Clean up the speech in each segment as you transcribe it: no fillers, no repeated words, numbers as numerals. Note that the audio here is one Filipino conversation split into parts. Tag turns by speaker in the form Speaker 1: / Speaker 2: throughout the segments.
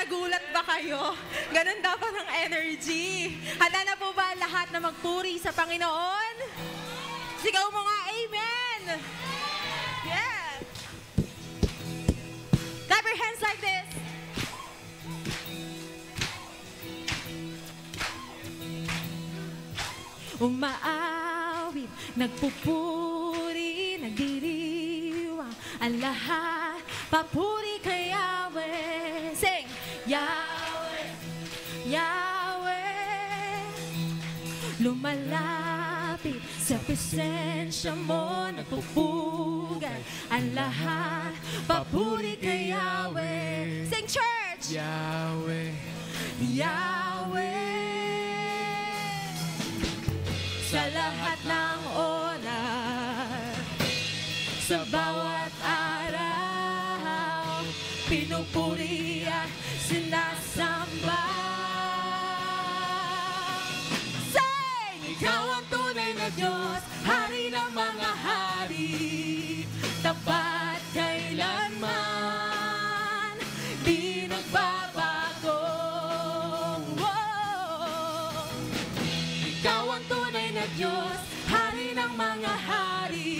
Speaker 1: Nagulat ba kayo? Ganun dapat ang energy. Handa na po ba lahat na magpuri sa Panginoon? Sigaw mo nga, amen! Yes! Clap your hands like this. Umaawit, nagpupuri, nagdiriwang ang lahat. Papuri kay Yahweh. Sing! Yahweh, Yahweh. Lumalapit sa presensya mo, nagpupugay ang lahat. Papuri kay Yahweh. Sing, church!
Speaker 2: Yahweh,
Speaker 1: Yahweh. Sa lahat ng oras, sa bawat araw, pinupuri at sinasamba. Sing! Ikaw ang tunay na Diyos, Hari ng mga hari, tapat kailanman, di nagbabago. Wow! Ikaw ang tunay na Diyos, Hari ng mga hari,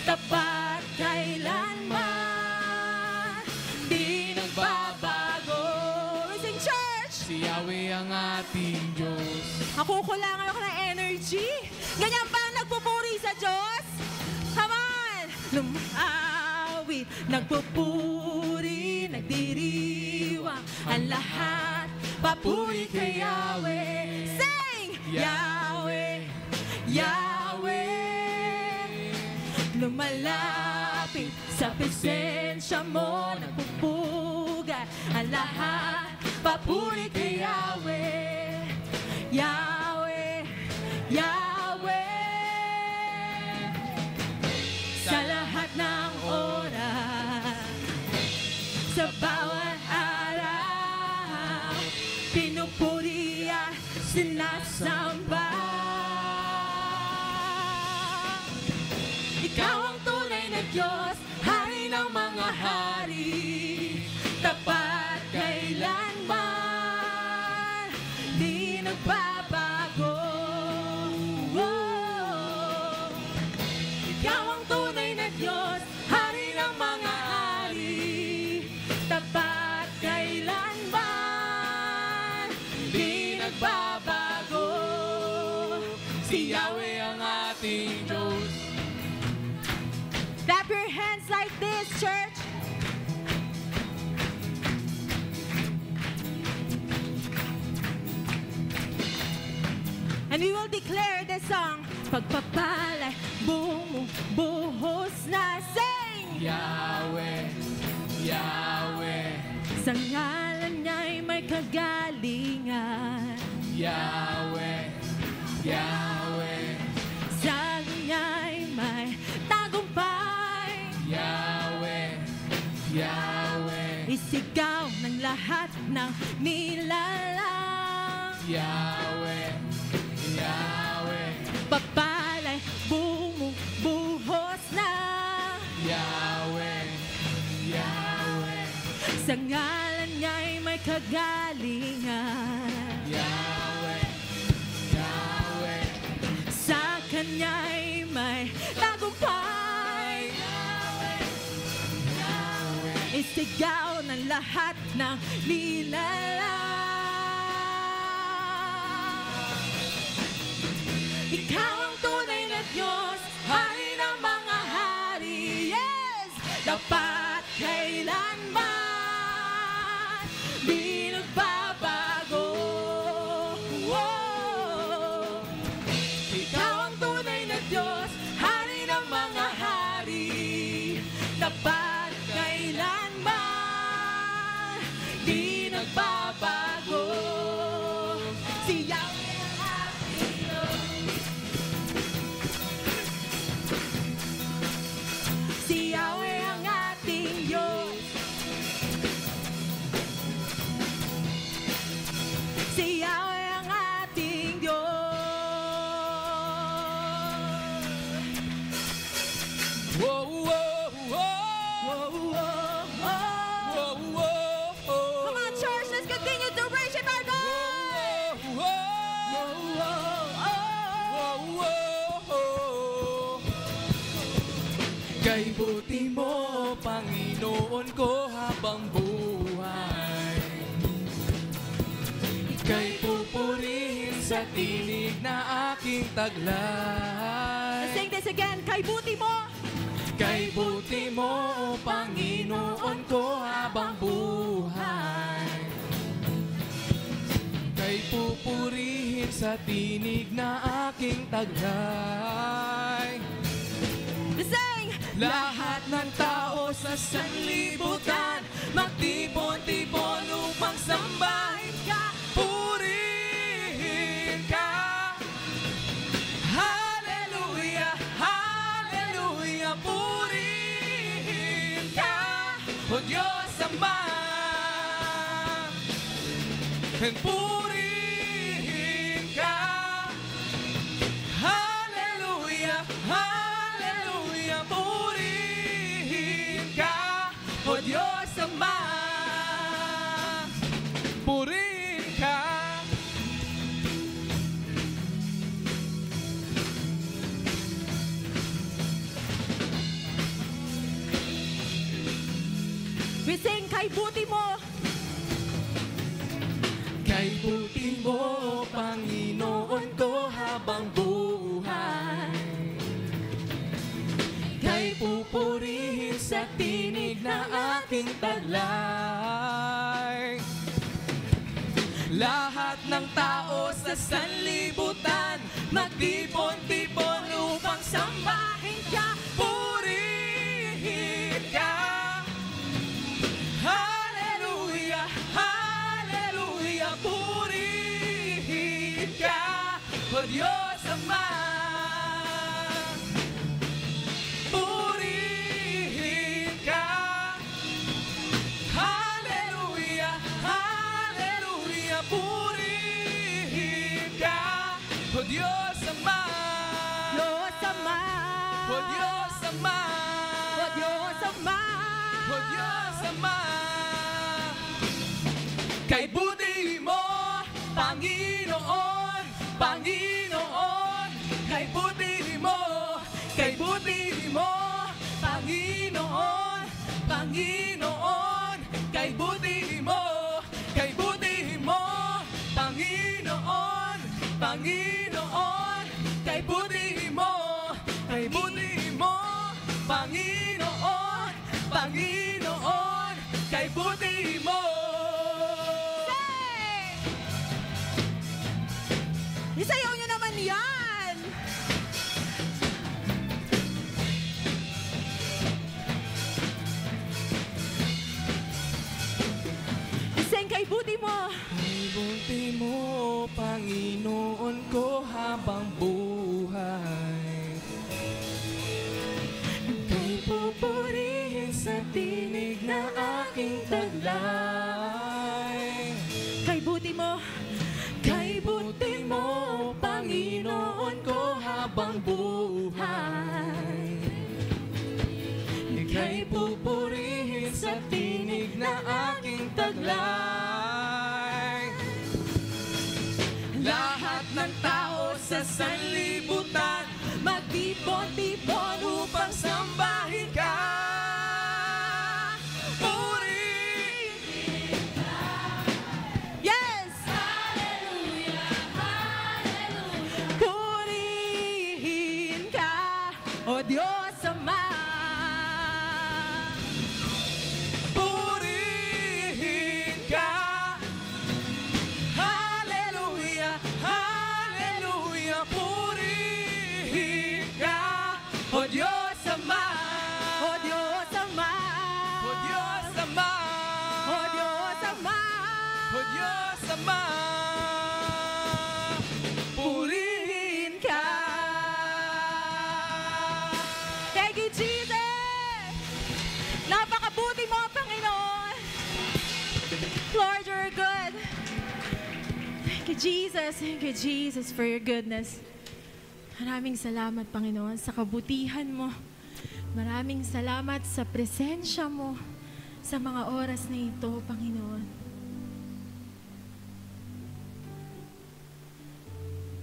Speaker 1: tapat kailanman, di nagbabago. Sing, church!
Speaker 2: si Yahweh ang ating Diyos.
Speaker 1: Ako kulangan ako ng energy. Ganyan ba ang nagpupuri sa Diyos? Come on! Lumawit, nagpupuri, nagdiriwang ang lahat. Papuri kay Yahweh. Sing! Yahweh, Yahweh. Lumalapit sa presensya mo, nagpupuga ang lahat. Papuri kay Yahweh, Yahweh, Yahweh. Sa lahat ng oras, sa bawat araw, pinupuri at sinasamba. Ikaw ang tunay na Diyos, Hari ng mga hari, tapat kailanman, di nagbabago. Oh, ikaw ang tunay na Diyos, Hari ng mga hari, tapat kailanman, di nagbabago.
Speaker 2: Si Yahweh ang ating Diyos.
Speaker 1: Clap your hands like this, church. And we will declare the song, pagpapalay, bumubuhos na. Sing!
Speaker 2: Yahweh, Yahweh,
Speaker 1: Sa ngalan niya'y may kagalingan.
Speaker 2: Yahweh, Yahweh,
Speaker 1: Sa niya'y may tagumpay.
Speaker 2: Yahweh, Yahweh,
Speaker 1: Isigaw ng lahat ng nilalang.
Speaker 2: Yahweh, Yahweh,
Speaker 1: Papalay, bumubuhos na.
Speaker 2: Yahweh, Yahweh,
Speaker 1: Sa ngalan niya'y may kagalingan.
Speaker 2: Yahweh, Yahweh,
Speaker 1: Sa kanya'y may tagumpay. Isigaw ng lahat ng nilalang. Ikaw ang tunay na Diyos, Hari ng mga hari. Yes! Dapat kailanman, di nagbabago. Wow! Ikaw ang tunay na Diyos, Hari ng mga hari, tapat kailanman, di nagbabago. Si Yahweh ang ating Diyos. Si Yahweh ang ating Diyos.
Speaker 2: Kay buti mo, Panginoon ko habang buhay. Ika'y pupurihin sa tinig na aking taglay.
Speaker 1: Let's sing this again. Kay buti mo.
Speaker 2: Kay buti mo, Panginoon ko habang buhay. Kay pupurihin sa tinig na aking taglay.
Speaker 1: Let's sing.
Speaker 2: Lahat ng tao sa sanlibutan magtipon-tipon upang sambahin ka, purihin ka. Hallelujah, hallelujah, purihin ka, O Diyos Ama. And purihin ka. Hallelujah, hallelujah, purihin ka, O Diyos Ama. Purihin ka.
Speaker 1: We sing. Kay buti mo.
Speaker 2: Kay buti mo, Panginoon ko habang buhay. Kay pupurihin sa tinig na aking taglay. Lahat ng tao sa sanlibutan magtipon-tipon upang sambahin ka, purihin ka. Hallelujah, hallelujah, purihin ka, O Diyos Ama. Purihin ka. Hallelujah, hallelujah, purihin ka, O Diyos Ama.
Speaker 1: Diyos Ama.
Speaker 2: O Diyos Ama.
Speaker 1: O Diyos Ama.
Speaker 2: O Diyos Ama. Kay buti mo, Panginoon, Panginoon. Kay buti mo, kay buti mo, Panginoon, Panginoon. Kay buti mo, kay buti mo, Panginoon, Panginoon. Kay buti mo, kay buti mo, Panginoon, Panginoon. Kay buti mo.
Speaker 1: Isayaw nyo naman yan! Isang kay buti mo!
Speaker 2: Kay buti mo, Panginoon ko habang buhay. Kay pupurihin sa tinig na aking taglay.
Speaker 1: Kay buti mo!
Speaker 2: Kay buti mo, Panginoon ko habang buhay. Ika'y pupurihin sa tinig na aking taglay. Lahat ng tao sa sanlibutan magtipon-tipon upang sambahin ka.
Speaker 1: Yes! Purihin ka, O Diyos Ama!
Speaker 2: Purihin ka. Hallelujah, hallelujah, purihin ka, O Diyos Ama.
Speaker 1: O Diyos Ama!
Speaker 2: O Diyos Ama.
Speaker 1: O Diyos Ama!
Speaker 2: O Diyos Ama. Purihin
Speaker 1: ka! Thank you, Jesus! Napakabuti mo, Panginoon! Lord, you're good. Thank you, Jesus. Thank you, Jesus, for your goodness. Maraming salamat, Panginoon, sa kabutihan mo. Maraming salamat sa presensya mo sa mga oras na ito, Panginoon.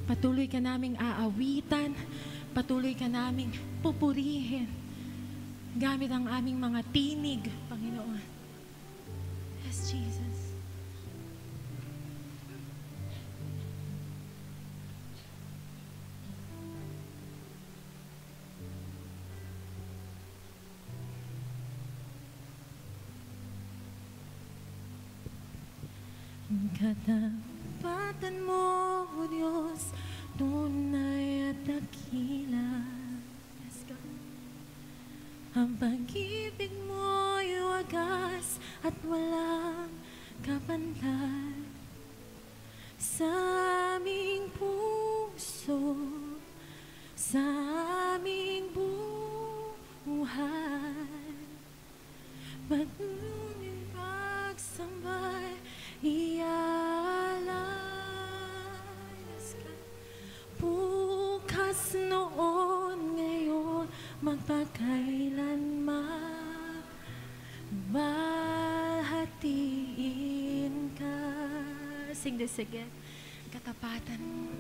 Speaker 1: Patuloy ka naming aawitan, patuloy ka naming pupurihin gamit ang aming mga tinig, Panginoon. Yes, Jesus. Katapatan mo, O Diyos, tunay at dakila. Yes, God. Ang pag-ibig mo'y wagas at walang kapantay sa aming puso, sa aming buhay. Pag-ibig pagsambay, ialay. Yes, God. Bukas noon, ngayon, magpakailanman, mahatiin ka. Sing this again. Katapatan mo.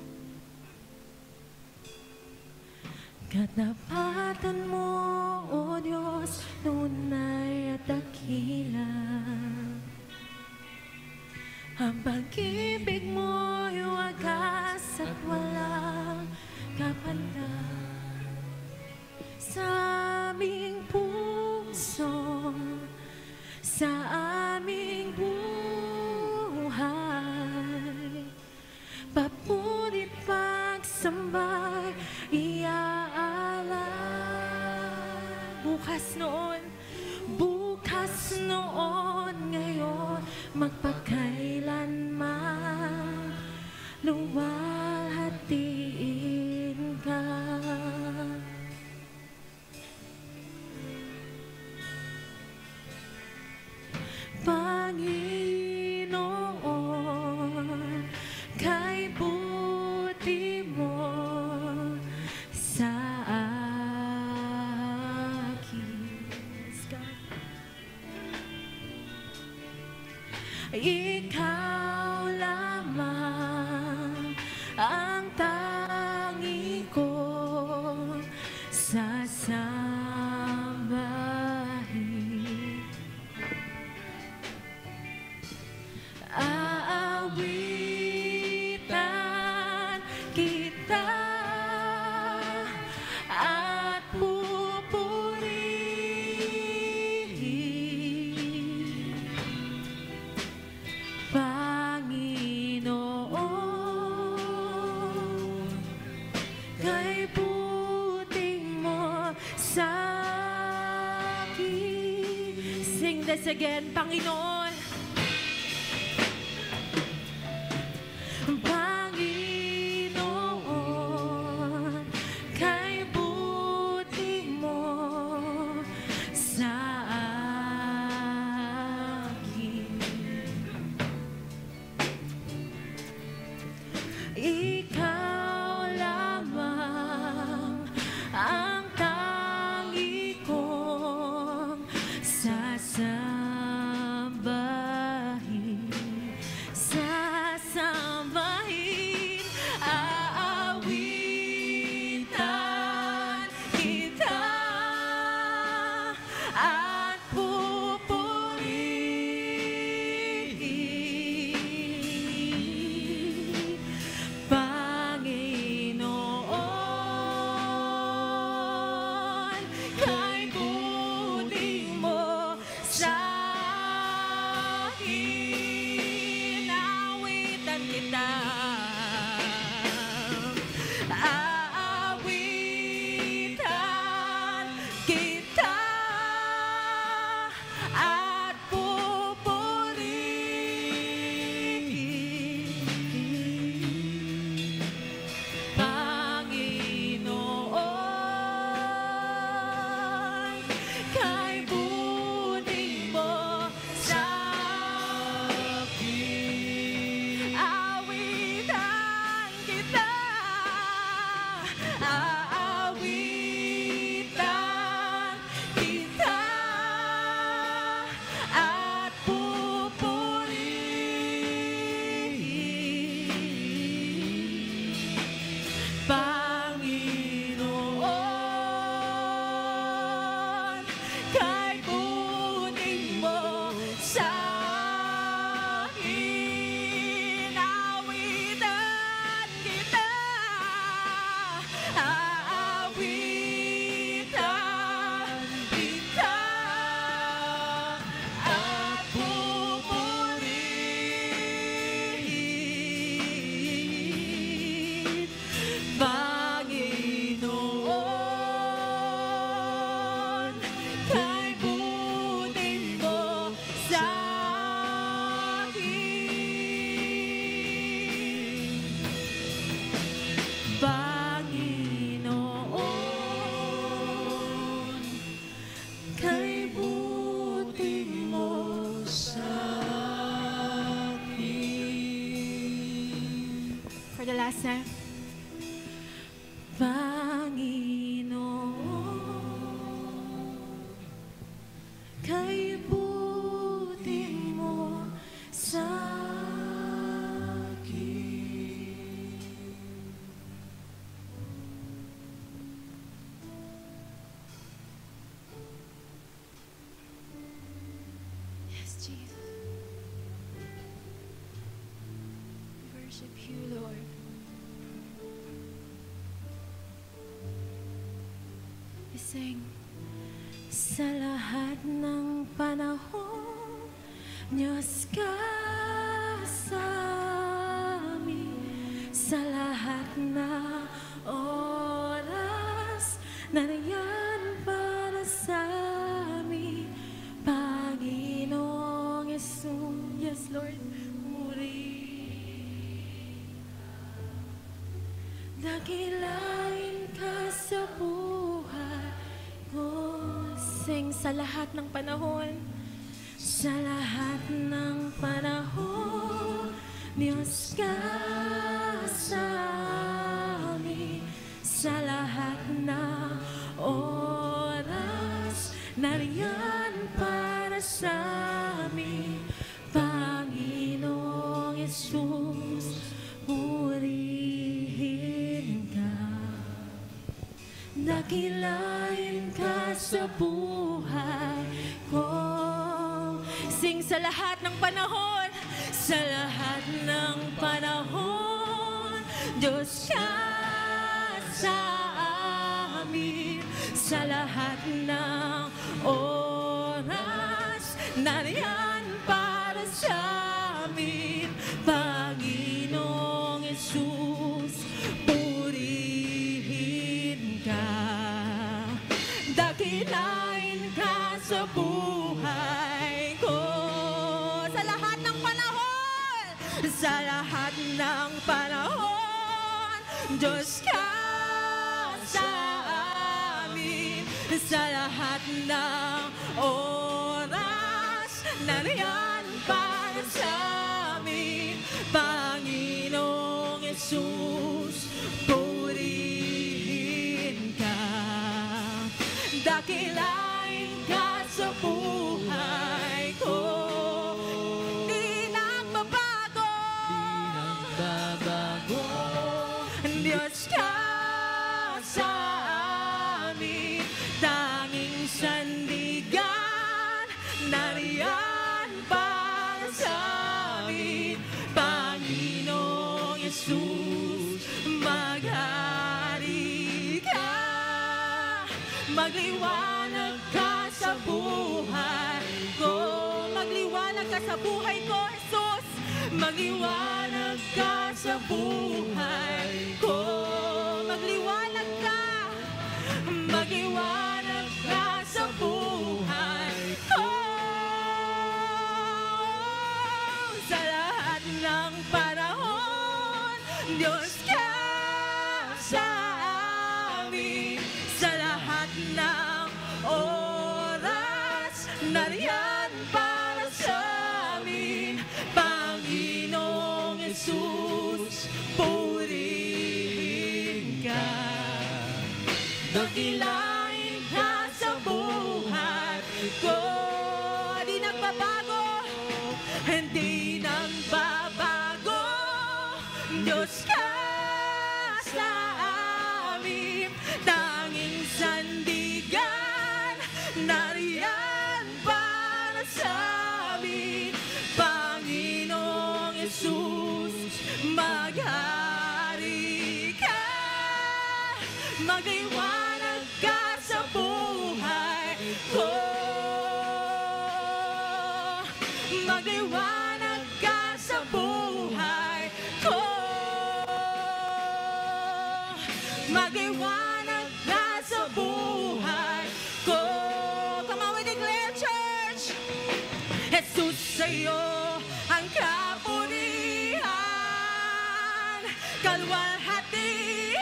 Speaker 1: Katapatan mo, O Diyos, tunay at dakila. Ang pag-ibig mo'y wagas at walang kapantay sa aming puso, sa aming buhay. Papunit pagsambay, iaalay. Bukas noon, ngayon, magpakailanman, luwalhatiin ka. Panginoon, kay buti mo sa akin. Ikaw lamang ang tangi kong sasambahin. Aawitan kita at pupurihin, Panginoon, kay buti mo sa akin. Sing this again, Panginoon. Panginoon, kay buti mo sa akin. Ikaw lamang ang tangi kong sasambahin. Sasambahin, aawitan kita at pupurihin, Panginoon, kay buti mo sa the last time. Panginoon, kay buti mo sa akin. Yes, Jesus. We worship you, Lord. We sing, sa lahat ng panahon, Diyos ka sa amin. Sa lahat na oras, nariyan para sa amin. Panginoong Yesus, yes Lord, muli. Dakilain ka sa buhay ko. Sing, sa lahat ng panahon, sa lahat ng panahon, Diyos ka sa amin. Sa lahat ng oras, nariyan para sa amin. Panginoong Yesus, purihin ka. Dakilain ka sa buhay ko. Sing, sa lahat ng panahon, sa lahat ng panahon, Diyos ka sa amin. Sa lahat ng oras, nariyan para sa amin. Panginoong Yesus, purihin ka. Dakilain ka sa buhay ko. Sa lahat ng panahon, sa lahat ng panahon, Diyos ka sa amin. Sa lahat ng oras, nariyan para sa amin. Panginoong Yesus, purihin ka. Dakilain ka sa buhay ko. Di nagbabago, Diyos ka sa amin. Tanging sandigan, nariyan para sa amin. Panginoong Yesus, maghari ka. Magliwanag ka sa buhay ko. Magliwanag ka sa buhay ko, Jesus. Magliwanag ka sa buhay ko. Magliwanag ka. Magliwanag ka sa buhay ko. Sa lahat ng panahon, Diyos ka sa amin. Sa lahat ng oras, nariyan para sa amin. Panginoong Yesus, purihin ka. Dakilain ka sa buhay ko. Di nagbabago, hindi nagbabago. Diyos ka sa amin. Tanging sandigan, nariyan para sa amin. Panginoong Yesus, maghari ka. Magliwanag ka sa buhay ko. Magliwanag ka sa buhay ko. Magliwanag ka sa buhay ko. Come on, we declare, church. Jesus, sa'yo ang kapurihan, kalwalhatian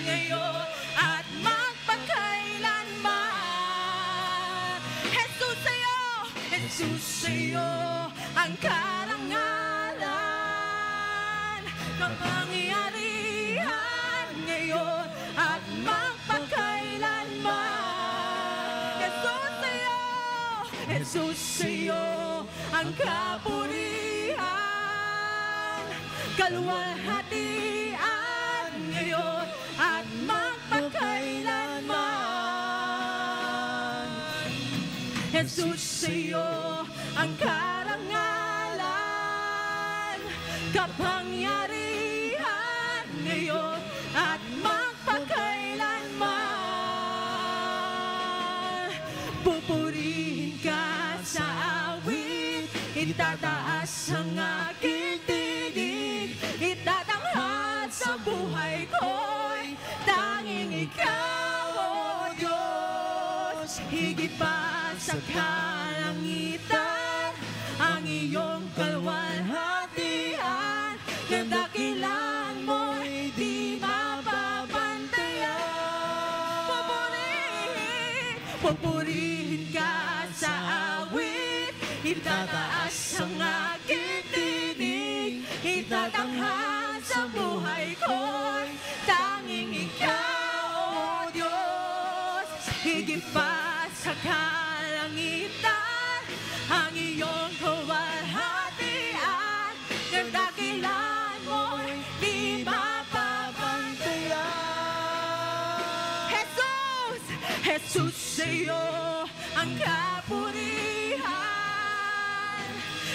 Speaker 1: ngayon at magpakailanman. Jesus, sa'yo ang karangalan, kapangyarihan ngayon at magpakailanman. Jesus sa'yo ang kapurihan, kaluwalhatian ngayon at magpakailanman. Jesus sa'yo ang karangalan, kapangyarihan ngayon at magpakailanman. Pupurihin ka sa awit, itataas ang aking tinig, itatanghal sa buhay ko'y tanging ikaw, O Diyos. Higit pa sa kalangitan, ang iyong kaluwalhatian, kadakilan mo'y di mapapantayan. Pupurihin ka sa awit, itataas ang aking tinig, itatanghal sa buhay ko'y tanging ikaw, O Diyos. Higit pa sa kalangitan, ang iyong kaluwalhatian, kadakilan mo'y di mapapantayan. Jesus! Jesus sa'yo ang kapurihan,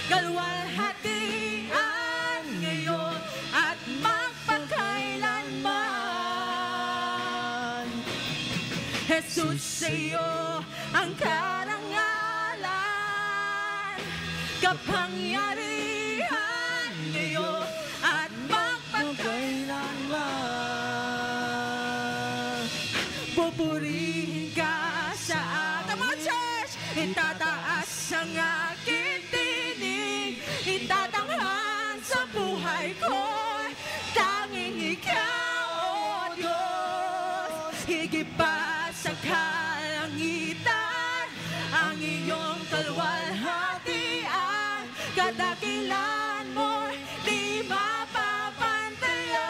Speaker 1: kaluwalhatian ngayon at magpakailanman. Jesus sa'yo ang karangalan, kapangyarihan ngayon at magpakailanman. Pupurihin ka sa ating mga church, itataas ang aking tinig, itatanghal sa buhay ko'y tanging ikaw, O Diyos. Higit pa sa kalangitan, ang iyong kaluwalhatian, kadakilan mo'y di mapapantayan.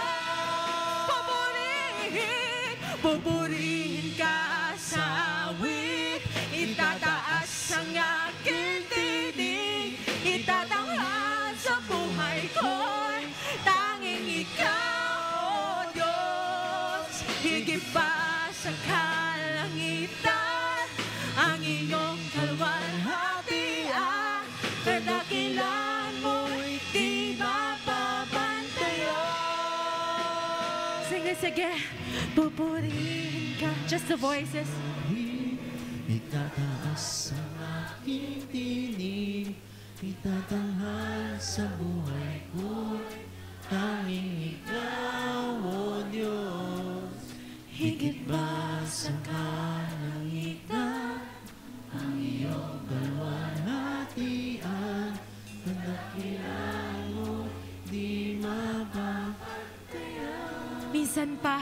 Speaker 1: Pupurihin ka sa awit, itataas ang aking tinig, itatanghal sa buhay ko'y tanging ikaw, O Diyos. Higit pa sa kalangitan, ang iyong kaluwalhatian, kadakilan mo'y di mapapantayan. Sige, pupurihin ka. Just the voices.
Speaker 3: Itataas ang aking tinig, itatanghal sa buhay ko, tanging ikaw, O Diyos. Higit ba sa kalangitan, ang iyong kaluwalhatian, kadakilan mo di mapapantayan.
Speaker 1: Minsan pa,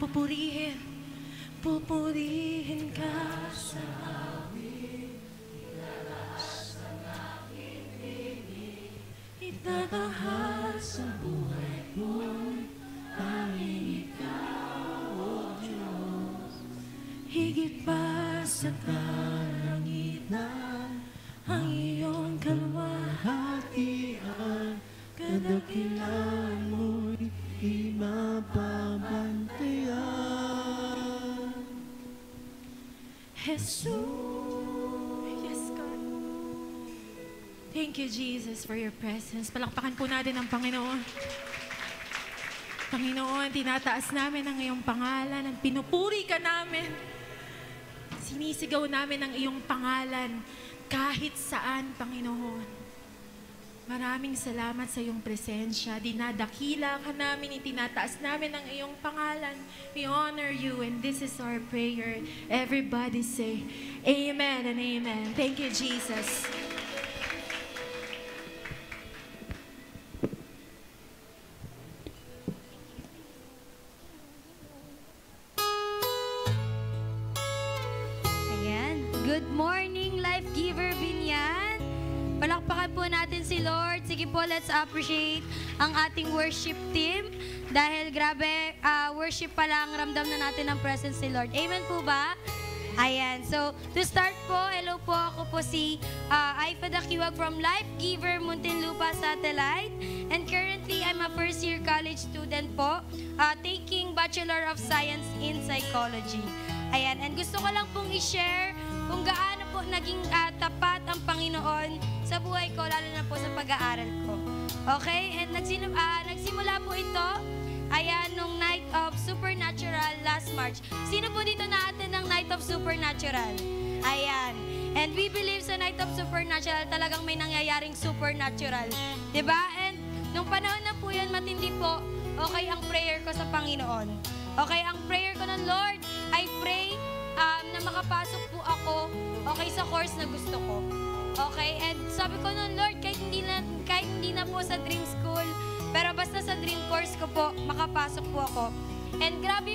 Speaker 1: pupurihin ka sa
Speaker 3: Itatahal sa buhay ko, tanging ikaw, O Diyos.
Speaker 1: higit pa sa
Speaker 3: kalangitan,
Speaker 1: ang iyong kaluwalhatian.
Speaker 3: hatian, kadakilan mo'y di mapabantayan.
Speaker 1: Jesus. Yes, God. Thank you, Jesus, for your presence. Palakpakan po natin ang Panginoon. Panginoon, tinataas namin ang iyong pangalan, ang pinupuri ka namin. Sinisigaw namin ang iyong pangalan kahit saan, Panginoon. Maraming salamat sa iyong presensya. Dinadakila ka namin, itinataas namin ang iyong pangalan. We honor you, and this is our prayer. Everybody say, Amen and Amen. Thank you, Jesus.
Speaker 4: Ayan. Good morning, Life Giver Binyan. Palakpakan po natin si Lord. Sige po, let's appreciate ang ating worship team. Dahil grabe, worship pa lang, ramdam na natin ang presence ni Lord. Amen po ba? Ayan. So, to start po, hello po, ako po si Aifa Dakiwag from Life Giver Muntinlupa Satellite. And currently, I'm a first-year college student po, taking Bachelor of Science in Psychology. Ayan. And gusto ko lang pong i-share kung gaano po naging tapat ang Panginoon sa buhay ko, lalo na po sa pag-aaral ko. Okay? And nagsimula po ito, ayan, nung Night of Supernatural last March. Sino po dito na-attend ng Night of Supernatural? Ayan. And we believe sa Night of Supernatural, talagang may nangyayaring supernatural. Diba? And nung panahon na po yan, matindi po, okay ang prayer ko sa Panginoon. Okay, ang prayer ko ng Lord, I pray na makapasok po ako, okay, sa course na gusto ko. Okay, and sabi ko nun, Lord, kahit hindi na po sa dream school, pero basta sa dream course ko po, makapasok po ako. And grabe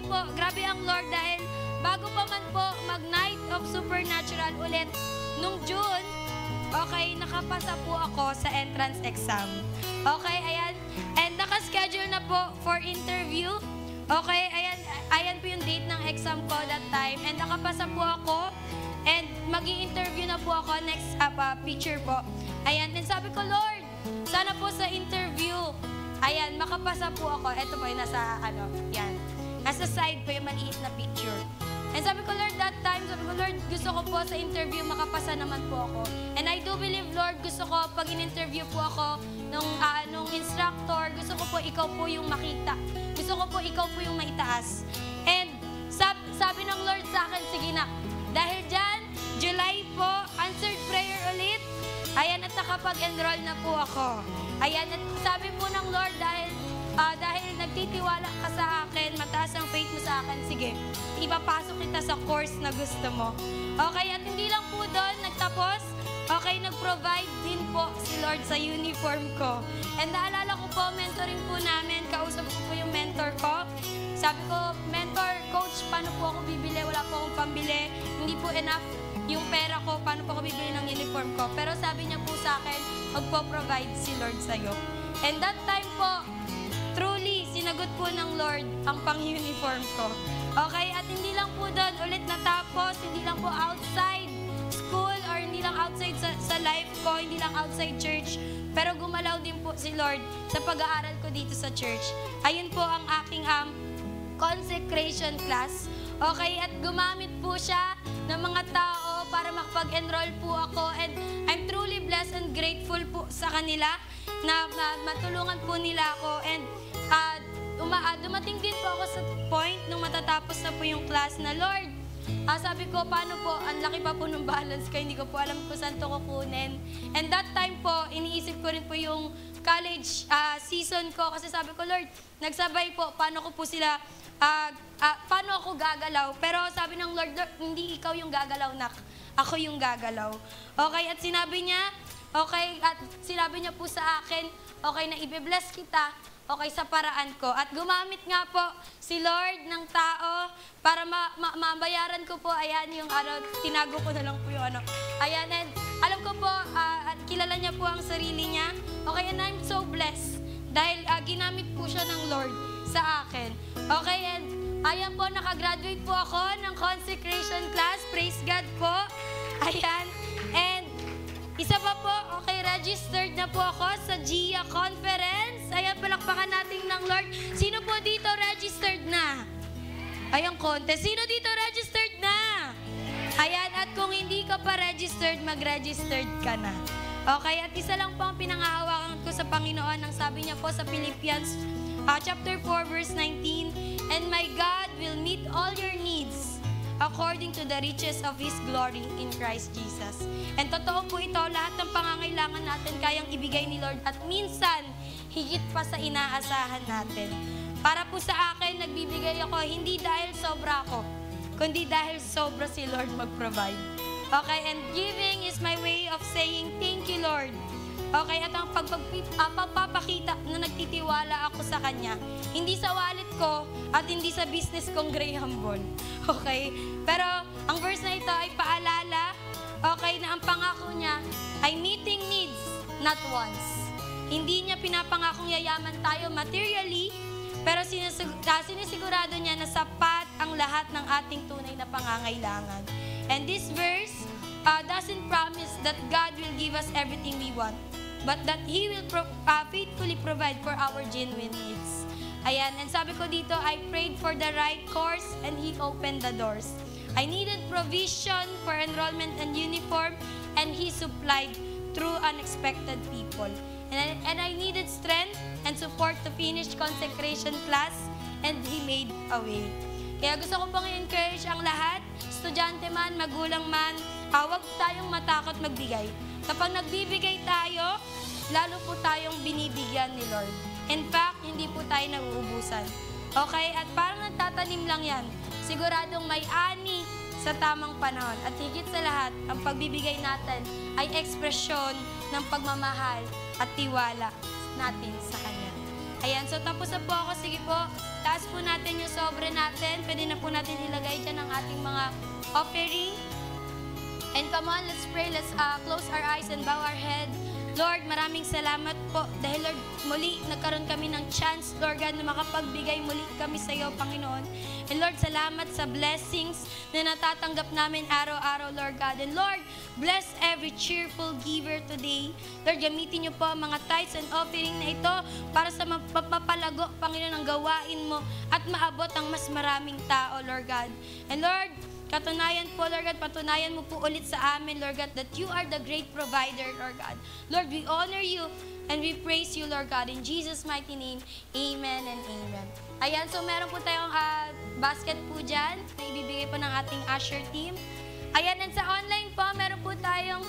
Speaker 4: ang Lord dahil bago pa man po mag-Night of Supernatural ulit, nung June, okay, nakapasa po ako sa entrance exam. Okay, ayan. And nakaschedule na po for interview. Okay, ayan po yung date ng exam ko that time. And nakapasa po ako. And mag-i-interview na po ako next picture po. Ayan, and sabi ko, Lord, sana po sa interview, ayan, makapasa po ako. Ito po yung nasa, yan. Nasa side po yung maliit na picture. And sabi ko, Lord, that time, sabi ko, Lord, gusto ko po sa interview, makapasa naman po ako. And I do believe, Lord, gusto ko, pag in-interview po ako nung instructor, gusto ko po, ikaw po yung makita. Gusto ko po, ikaw po yung maitaas. And sabi ng Lord sa akin, sige na, dahil dyan, July po, answered prayer ulit. Ayan, at nakapag-enroll na po ako. Ayan, at sabi po ng Lord, dahil nagtitiwala ka sa akin, mataas ang faith mo sa akin, sige, ipapasok kita sa course na gusto mo. Okay, at hindi lang po doon nagtapos, okay, nag-provide din po si Lord sa uniform ko. And naalala ko po, mentoring po namin, kausap ko po yung mentor ko. Sabi ko, mentor, coach, paano po ako bibili? Wala po akong pambili. Hindi po enough yung pera ko, paano po ako bibili ng uniform ko. Pero sabi niya po sa akin, magpo-provide si Lord sa'yo. And that time po, truly, sinagot po ng Lord ang pang-uniform ko. Okay, at hindi lang po doon ulit natapos, hindi lang po outside school or hindi lang outside sa life ko, hindi lang outside church, pero gumalaw din po si Lord sa pag-aaral ko dito sa church. Ayun po ang aking consecration class. Okay, at gumamit po siya ng mga tao para makapag-enroll po ako, and I'm truly blessed and grateful po sa kanila na matulungan po nila ako, and dumating din po ako sa point nung matatapos na po yung class na, Lord, sabi ko, paano po, ang laki pa po ng balance ko, hindi ko po alam kung saan ito kukunin. And that time po, iniisip ko rin po yung college season ko, kasi sabi ko, Lord, nagsabay po, paano ko po sila, paano ako gagalaw? Pero sabi ng Lord, hindi ikaw yung gagalaw, nak. Ako yung gagalaw. Okay, at sinabi niya po sa akin, okay, na i-bless kita, okay, sa paraan ko. At gumamit nga po si Lord ng tao para mabayaran ko po, ayan, yung tinago ko na lang po yung ayan, and alam ko po, at kilala niya po ang sarili niya. Okay, and I'm so blessed dahil ginamit po siya ng Lord sa akin. Okay, and ayan po, nakagraduate po ako ng consecration class. Praise God po. Ayan, and isa pa po, okay, registered na po ako sa GIA Conference. Ayan, palakpakan natin ng Lord. Sino po dito registered na? Ayan, konti. Sino dito registered na? Ayan, at kung hindi ka pa registered, mag-registered ka na. Okay, at isa lang po ang pinangahawakan ko sa Panginoon. Ang sabi niya po sa Philippians chapter 4, verse 19, and my God will meet all your needs according to the riches of His glory in Christ Jesus. And totoo po ito, lahat ng pangangailangan natin kayang ibigay ni Lord, at minsan, higit pa sa inaasahan natin. Para po sa akin, nagbibigay ako hindi dahil sobra ako, kundi dahil sobra si Lord mag-provide. Okay, and giving is my way of saying, thank you, Lord. Okay, at ang pagpapakita na nagtitiwala ako sa Kanya, hindi sa wallet ko at hindi sa business kong Graham Ball. Okay? Pero ang verse na ito ay paalala, okay, na ang pangako niya ay meeting needs, not wants. Hindi niya pinapangakong yayaman tayo materially, pero sinisigurado niya na sapat ang lahat ng ating tunay na pangangailangan. And this verse doesn't promise that God will give us everything we want, but that He will faithfully provide for our genuine needs. Ayan, and sabi ko dito, I prayed for the right course and He opened the doors. I needed provision for enrollment and uniform, and He supplied through unexpected people. And I needed strength and support to finish consecration class, and He made a way. Kaya gusto ko pong i-encourage ang lahat, estudyante man, magulang man, huwag tayong matakot magbigay. Kapag nagbibigay tayo, lalo po tayong binibigyan ni Lord. In fact, hindi po tayo nauubusan. Okay? At parang nagtatanim lang yan. Siguradong may ani sa tamang panahon. At higit sa lahat, ang pagbibigay natin ay ekspresyon ng pagmamahal at tiwala natin sa Kanya. Ayan, so tapos na po ako. Sige po, taas po natin yung sobre natin. Pwede na po natin ilagay dyan ang ating mga offering. And come on, let's pray. Let's close our eyes and bow our head. Lord, maraming salamat po dahil Lord, muli nagkaroon kami ng chance, Lord God, na makapagbigay muli kami sa iyo, Panginoon. And Lord, salamat sa blessings na natatanggap namin araw-araw, Lord God. And Lord, bless every cheerful giver today. Lord, gamitin niyo po ang mga tithes and offering na ito para sa mapapalago, Panginoon, ang gawain mo at maabot ang mas maraming tao, Lord God. And Lord, katunayan po, Lord God, patunayan mo po ulit sa amin, Lord God, that you are the great provider, Lord God. Lord, we honor you and we praise you, Lord God. In Jesus' mighty name, amen and amen. Ayan, so meron po tayong basket po dyan na ibibigay po ng ating usher team. Ayan, and sa online po, meron po tayong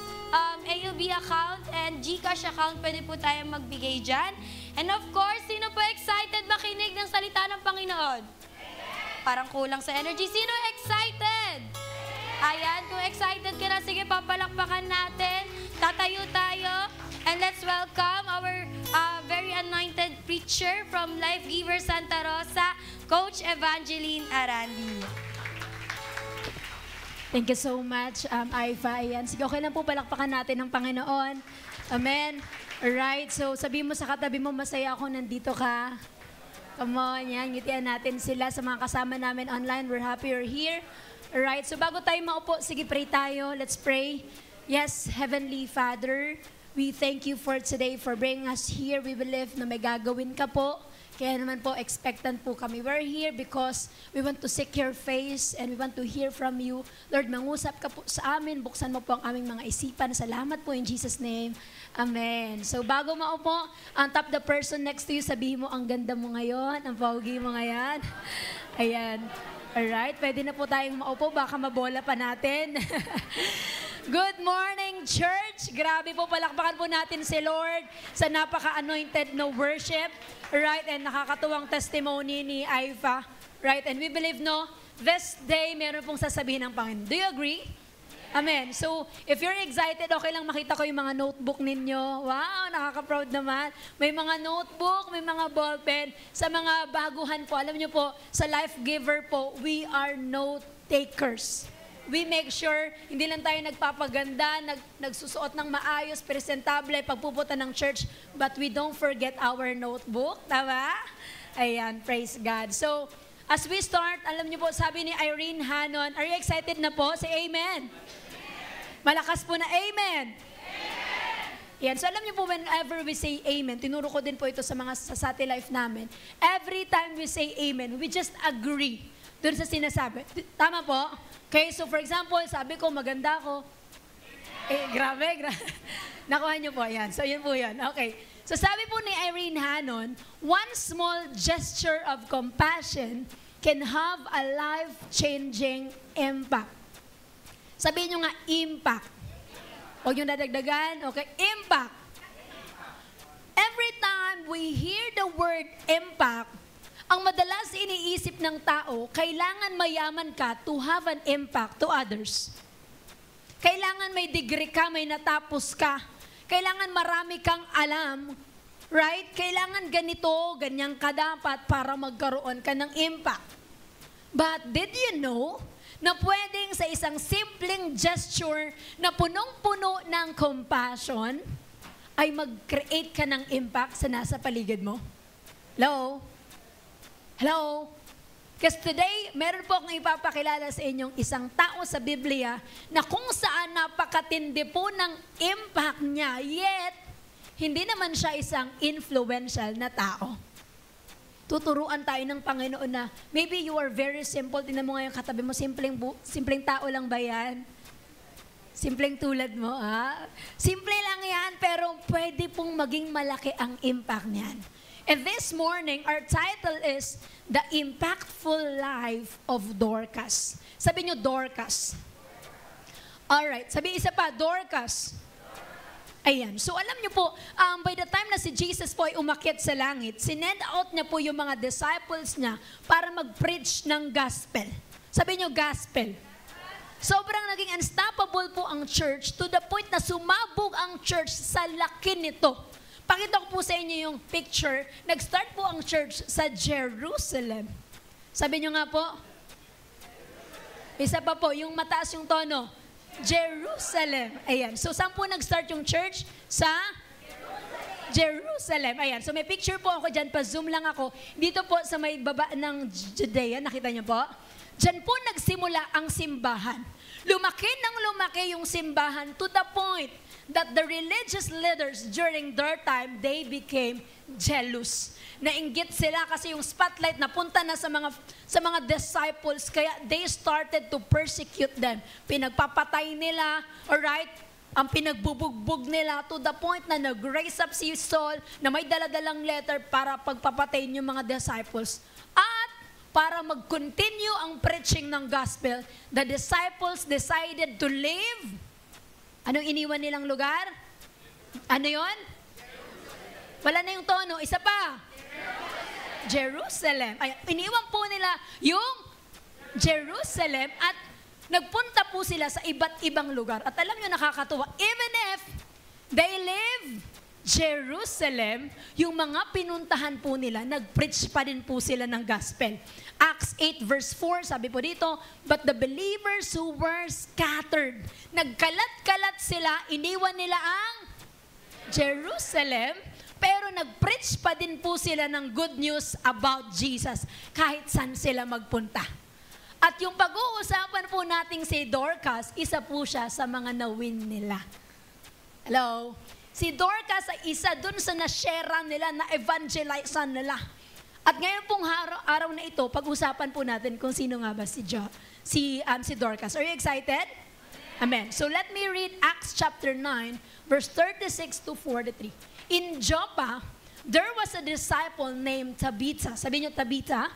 Speaker 4: AUB account and GCash account. Pwede po tayong magbigay dyan. And of course, sino po excited makinig ng salita ng Panginoon? Parang kulang sa energy. Sino excited? Ayan, kung excited ka na, sige, papalakpakan natin. Tatayo tayo. And let's welcome our very anointed preacher from Life Giver Santa Rosa, Coach Evangeline Arandi.
Speaker 5: Thank you so much, Aifa. Ayan. Sige, okay lang po, palakpakan natin ng Panginoon. Amen. Alright, so sabihin mo sa katabi mo, masaya ako, nandito ka. Come on, yan, ngitian natin sila sa mga kasama namin online. We're happy you're here. Alright, so bago tayo maupo, sige, pray tayo. Let's pray. Yes, Heavenly Father, we thank you for today, for bringing us here. We believe na may gagawin ka po. Kaya naman po, expectant po kami. We're here because we want to seek your face and we want to hear from you. Lord, mangusap ka po sa amin. Buksan mo po ang aming mga isipan. Salamat po in Jesus' name. Amen. So bago maupo, ang top the person next to you, sabihin mo, ang ganda mo ngayon, ang pogi mo ngayon. Ayan. Alright, pwede na po tayong maupo. Baka mabola pa natin. Good morning, church! Grabe po, palakpakan po natin si Lord sa napaka-anointed na worship. Right, and nakakatuwang testimony ni Aifa. Right, and we believe, no, this day, meron pong sasabihin ng Panginoon. Do you agree? Amen. So, if you're excited, okay lang makita ko yung mga notebook ninyo. Wow, nakaka-proud naman. May mga notebook, may mga ballpen. Sa mga baguhan po, alam nyo po, sa Life Giver po, we are note takers. We make sure, hindi lang tayo nagpapaganda, nagsusuot ng maayos, presentable, pagpupunta ng church, but we don't forget our notebook. Tama? Ayan, praise God. So, as we start, alam niyo po, sabi ni Irene Hanon, are you excited na po? Say amen. Malakas po na amen. Yan. So alam niyo po, whenever we say amen, tinuro ko din po ito sa mga sa Life namin. Every time we say amen, we just agree doon sa sinasabi. Tama po? Okay, so for example, sabi ko, maganda ako. Grabe. Nakuha niyo po yan. So yun po yan. Okay. So sabi po ni Irene Hanon, one small gesture of compassion can have a life-changing impact. Sabihin niyo nga, impact. Huwag niyo dadagdagan. Okay, impact. Every time we hear the word impact, ang madalas iniisip ng tao, kailangan mayaman ka to have an impact to others. Kailangan may degree ka, may natapos ka. Kailangan marami kang alam. Right? Kailangan ganito, ganyan ka dapat para magkaroon ka ng impact. But did you know na pwedeng sa isang simpleng gesture na punong-puno ng compassion, ay mag-create ka ng impact sa nasa paligid mo? Hello? Hello? Kasi today, meron po akong ipapakilala sa inyong isang tao sa Biblia na kung saan napakatindi po ng impact niya, yet, hindi naman siya isang influential na tao. Tuturuan tayo ng Panginoon na maybe you are very simple. Tingnan mo ngayon katabi mo, simpleng tao lang ba yan? Simpleng tulad mo, ha? Simple lang yan, pero pwede pong maging malaki ang impact niyan. And this morning, our title is The Impactful Life of Dorcas. Sabi niyo, Dorcas. Alright, sabi isa pa, Dorcas. Ayan, so alam niyo po, by the time na si Jesus po ay umakyat sa langit, sinend out niya po yung mga disciples niya para mag-preach ng gospel. Sabi niyo, gospel. Sobrang naging unstoppable po ang church to the point na sumabog ang church sa laki nito. Pakita ko po sa inyo yung picture. Nag-start po ang church sa Jerusalem. Sabi nyo nga po. Isa pa po, yung mataas yung tono. Jerusalem. Ayan. So, saan po nag-start yung church? Sa Jerusalem. Ayan. So, may picture po ako dyan. Pa-zoom lang ako. Dito po sa may baba ng Judea. Nakita nyo po? Dyan po nagsimula ang simbahan. Lumaki yung simbahan to the point that the religious leaders during their time, they became jealous. Nainggit sila kasi yung spotlight napunta na sa mga disciples, kaya they started to persecute them. Pinagpapatay nila, alright? Ang pinagbubugbog nila to the point na nag-raise up si Saul na may daladalang letter para pagpapatayin yung mga disciples. At para mag-continue ang preaching ng gospel, the disciples decided to leave. Anong iniwan nilang lugar? Ano yon? Wala na yung tono. Isa pa. Jerusalem. Ay, iniwan po nila yung Jerusalem at nagpunta po sila sa iba't ibang lugar. At alam nyo, nakakatuwa, even if they live Jerusalem, yung mga pinuntahan po nila, nag-preach pa din po sila ng gospel. Acts 8 verse 4, sabi po dito, but the believers who were scattered, nagkalat-kalat sila, iniwan nila ang Jerusalem, pero nag-preach pa din po sila ng good news about Jesus, kahit saan sila magpunta. At yung pag-uusapan po nating si Dorcas, isa po siya sa mga na-win nila. Hello? Si Dorcas ay isa dun sa na-share nila, na-evangelizean nila. At ngayon pong araw na ito, pag-usapan po natin kung sino nga ba si Dorcas. Are you excited? Amen. So let me read Acts chapter 9, verse 36 to 43. In Joppa, there was a disciple named Tabitha. Sabi niyo Tabitha?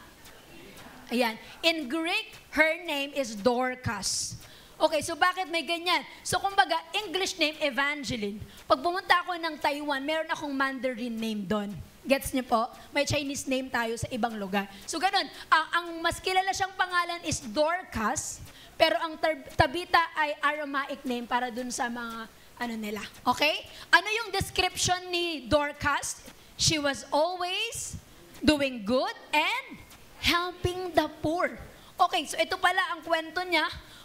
Speaker 5: Ayan. In Greek, her name is Dorcas. Okay, so bakit may ganyan? So kumbaga, English name, Evangeline. Pag pumunta ako ng Taiwan, meron akong Mandarin name doon. Gets niyo po? May Chinese name tayo sa ibang lugar. So ganun, ang mas kilala siyang pangalan is Dorcas, pero ang Tabitha ay Aramaic name para dun sa mga nila. Okay? Ano yung description ni Dorcas? She was always doing good and helping the poor. Okay, so ito pala ang kwento niya.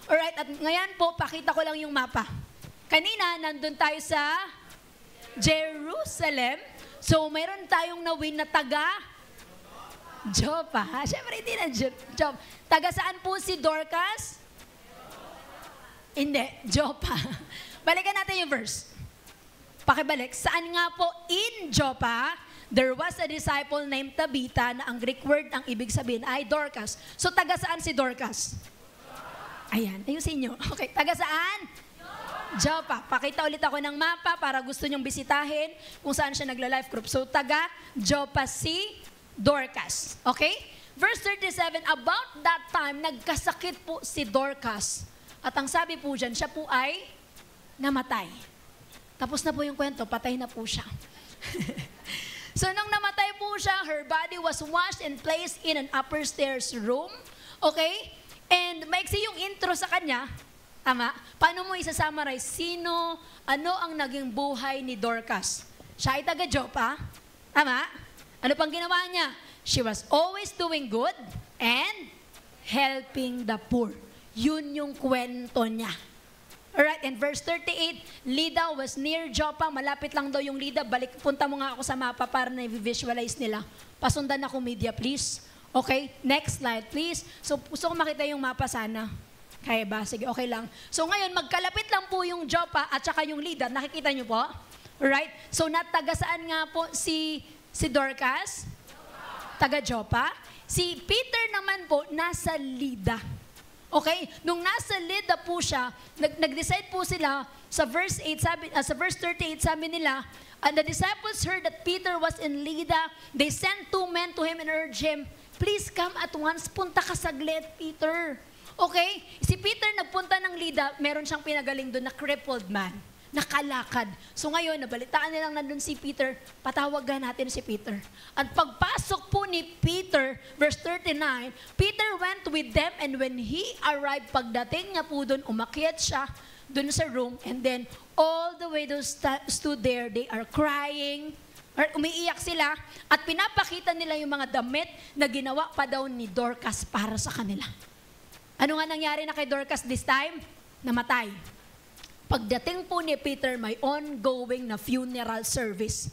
Speaker 5: Alright, at ngayon po, pakita ko lang yung mapa. Kanina, nandun tayo sa Jerusalem. So, mayroon tayong nawin na taga Joppa. Siyempre, hindi na Joppa. Taga saan po si Dorcas? Hindi, Joppa. Balikan natin yung verse. Pakibalik. Saan nga po in Joppa, there was a disciple named Tabitha na ang Greek word ang ibig sabihin ay Dorcas. So, taga saan si Dorcas? Ayan, ayusin nyo. Okay, taga saan? Joppa. Pakita ulit ako ng mapa para gusto nyong bisitahin kung saan siya nagla-life group. So, taga Joppa si Dorcas. Okay? Verse 37, about that time, nagkasakit po si Dorcas. At ang sabi po dyan, siya po ay namatay. Tapos na po yung kwento, patay na po siya. So, nung namatay po siya, her body was washed and placed in an upper stairs room. Okay? And maiksi yung intro sa kanya, tama? Paano mo isa-summarize? Sino, ano ang naging buhay ni Dorcas? Siya ay taga Joppa, tama? Ano pang ginawa niya? She was always doing good and helping the poor. Yun yung kwento niya. Alright, and verse 38, Lydda was near Joppa. Malapit lang daw yung Lydda. Punta mo nga ako sa mapa para na-visualize nila. Pasundan ako, media, please. Okay, next slide, please. So, gusto ko makita yung mapa sana. Kaya ba? Sige, okay lang. So, ngayon, magkalapit lang po yung Joppa at saka yung Lydda. Nakikita nyo po? Alright? So, nataga saan nga po si Dorcas? Taga Joppa. Si Peter naman po, nasa Lydda. Okay? Nung nasa Lydda po siya, nag-decide po sila, sa verse 8, sa verse 38, sabi nila, and the disciples heard that Peter was in Lydda. They sent 2 men to him and urged him, please come at once, punta ka saglit, Peter. Okay? Si Peter nagpunta ng Lydda, meron siyang pinagaling doon na crippled man, nakalakad. So ngayon, nabalitaan nilang nandun si Peter, patawagan natin si Peter. At pagpasok po ni Peter, verse 39, Peter went with them and when he arrived, pagdating niya po doon, umakyat siya doon sa room and then all the way those stood there, they are crying, or umiiyak sila at pinapakita nila yung mga damit na ginawa pa daw ni Dorcas para sa kanila. Ano nga nangyari na kay Dorcas this time? Namatay. Pagdating po ni Peter, may ongoing na funeral service.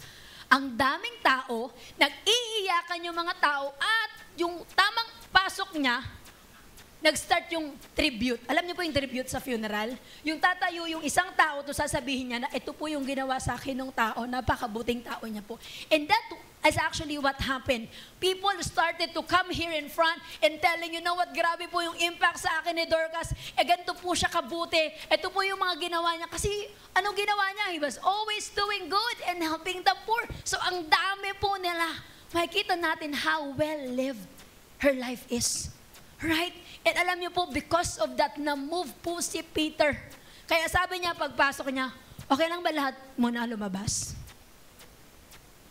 Speaker 5: Ang daming tao, nag-iiyakan yung mga tao at yung tamang pasok niya, nag-start yung tribute. Alam niyo po yung tribute sa funeral? Yung tatayo yung isang tao, to sasabihin niya na ito po yung ginawa sa akin ng tao, napakabuting tao niya po. And that is actually what happened. People started to come here in front and telling, you know what, grabe po yung impact sa akin ni Dorcas. Ganito po siya kabuti. Ito po yung mga ginawa niya. Kasi anong ginawa niya? He was always doing good and helping the poor. So ang dami po nila. Makikita natin how well lived her life is. Right? And alam niyo po, because of that, na-move po si Peter. Kaya sabi niya, pagpasok niya, okay lang ba lahat muna lumabas?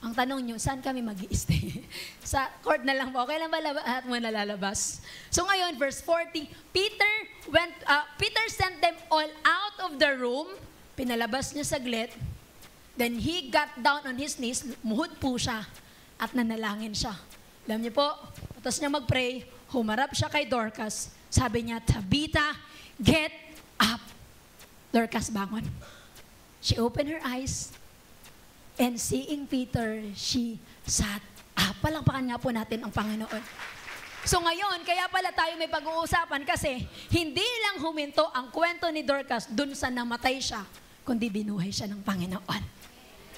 Speaker 5: Ang tanong nyo, saan kami mag-i-stay? Sa court na lang po. Okay lang ba lahat muna lalabas? So ngayon, verse 40, Peter sent them all out of the room. Pinalabas niya saglit. Then he got down on his knees. Muhod po siya. At nanalangin siya. Alam niyo po, tapos niya mag-pray, humarap siya kay Dorcas. Sabi niya, Tabitha, get up. Dorcas, bangon. She opened her eyes. And seeing Peter, she sat up. Palakpakan nga po natin ang Panginoon. So ngayon, kaya pala tayo may pag-uusapan kasi hindi lang huminto ang kwento ni Dorcas dun sa namatay siya, kundi binuhay siya ng Panginoon.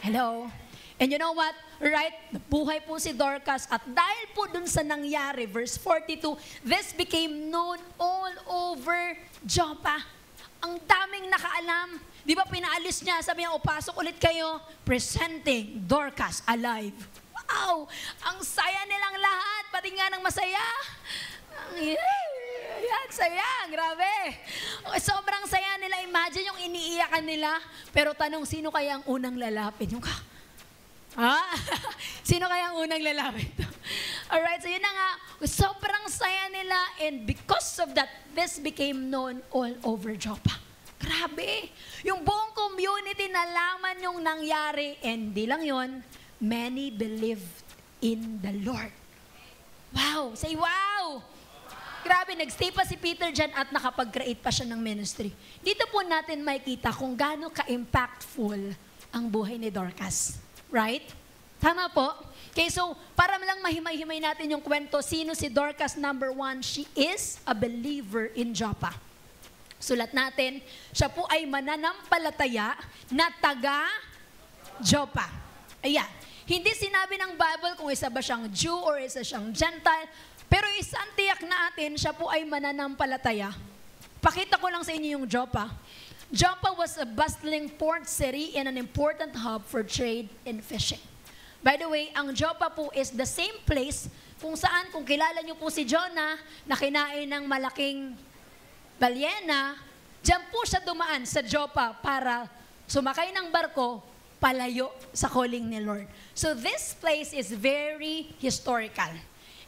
Speaker 5: Hello? And you know what? Right? Buhay po si Dorcas at dahil po dun sa nangyari, verse 42, this became known all over Joppa. Ang daming nakaalam. Di ba pinaalis niya, sabi niya, o pasok ulit kayo, presenting Dorcas alive. Wow! Ang saya nilang lahat, pati nga ng masaya. Yan, saya, grabe. Sobrang saya nila. Imagine yung iniiyakan nila. Pero tanong, sino kaya ang unang lalapit? Yung sino kaya ang unang lalapit? Alright, so yun na nga. Sobrang saya nila and because of that, this became known all over Joppa. Grabe. Yung buong community nalaman yung nangyari and di lang yun, many believed in the Lord. Wow. Say wow. Grabe, nagstay pa si Peter dyan at nakapag-create pa siya ng ministry. Dito po natin makikita kung gaano ka-impactful ang buhay ni Dorcas. Right? Tama po? Okay, so para lang mahimay-himay natin yung kwento, sino si Dorcas? Number 1, she is a believer in Joppa. Sulat natin, siya po ay mananampalataya na taga Joppa. Ayan. Hindi sinabi ng Bible kung isa ba siyang Jew or isa siyang Gentile, pero isang tiyak natin, siya po ay mananampalataya. Pakita ko lang sa inyo yung Joppa. Joppa was a bustling port city and an important hub for trade and fishing. By the way, ang Joppa po is the same place kung saan, kung kilala niyo po si Jonah, na kinain ng malaking balyena, diyan po siya dumaan sa Joppa para sumakay ng barko, palayo sa calling ni Lord. So this place is very historical.